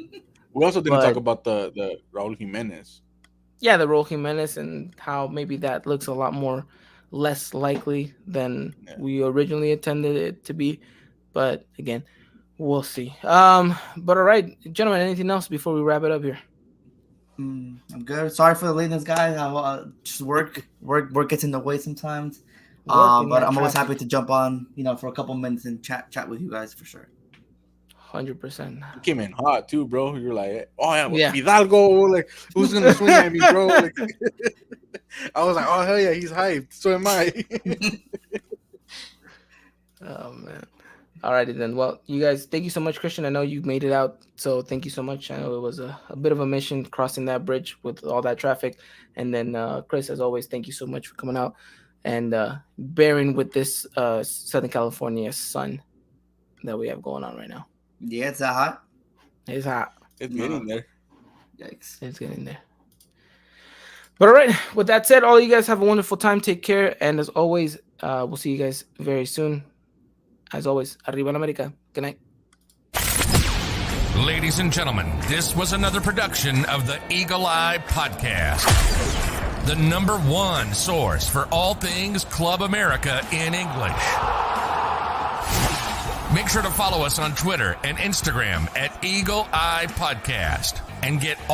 we go. We also didn't But- talk about the Raul Jimenez. Yeah, the Raul Jimenez and how maybe that looks a lot more less likely than we originally intended it to be. But again, we'll see. But all right, gentlemen, anything else before we wrap it up here? I'm good. Sorry for the lateness, guys. Just work gets in the way sometimes. Working But that I'm always traffic. happy to jump on, for a couple minutes and chat with you guys for sure. 100%. You came in hot too, bro. You're like, oh yeah, Yeah. Fidalgo. Like, who's gonna swing at me, bro? Like, I was like, oh hell yeah, he's hyped. So am I. Oh man. Alrighty then. Well, you guys, thank you so much, Christian. I know you made it out, so thank you so much. I know it was a bit of a mission crossing that bridge with all that traffic. And then Chris, as always, thank you so much for coming out and bearing with this Southern California sun that we have going on right now. Yeah, it's that hot. It's hot. It's getting there. Yikes. It's getting there. But all right, with that said, all you guys have a wonderful time. Take care. And as always, we'll see you guys very soon. As always, Arriba en America. Good night. Ladies and gentlemen, this was another production of the Eagle Eye Podcast, the #1 source for all things Club America in English. Make sure to follow us on Twitter and Instagram at Eagle Eye Podcast and get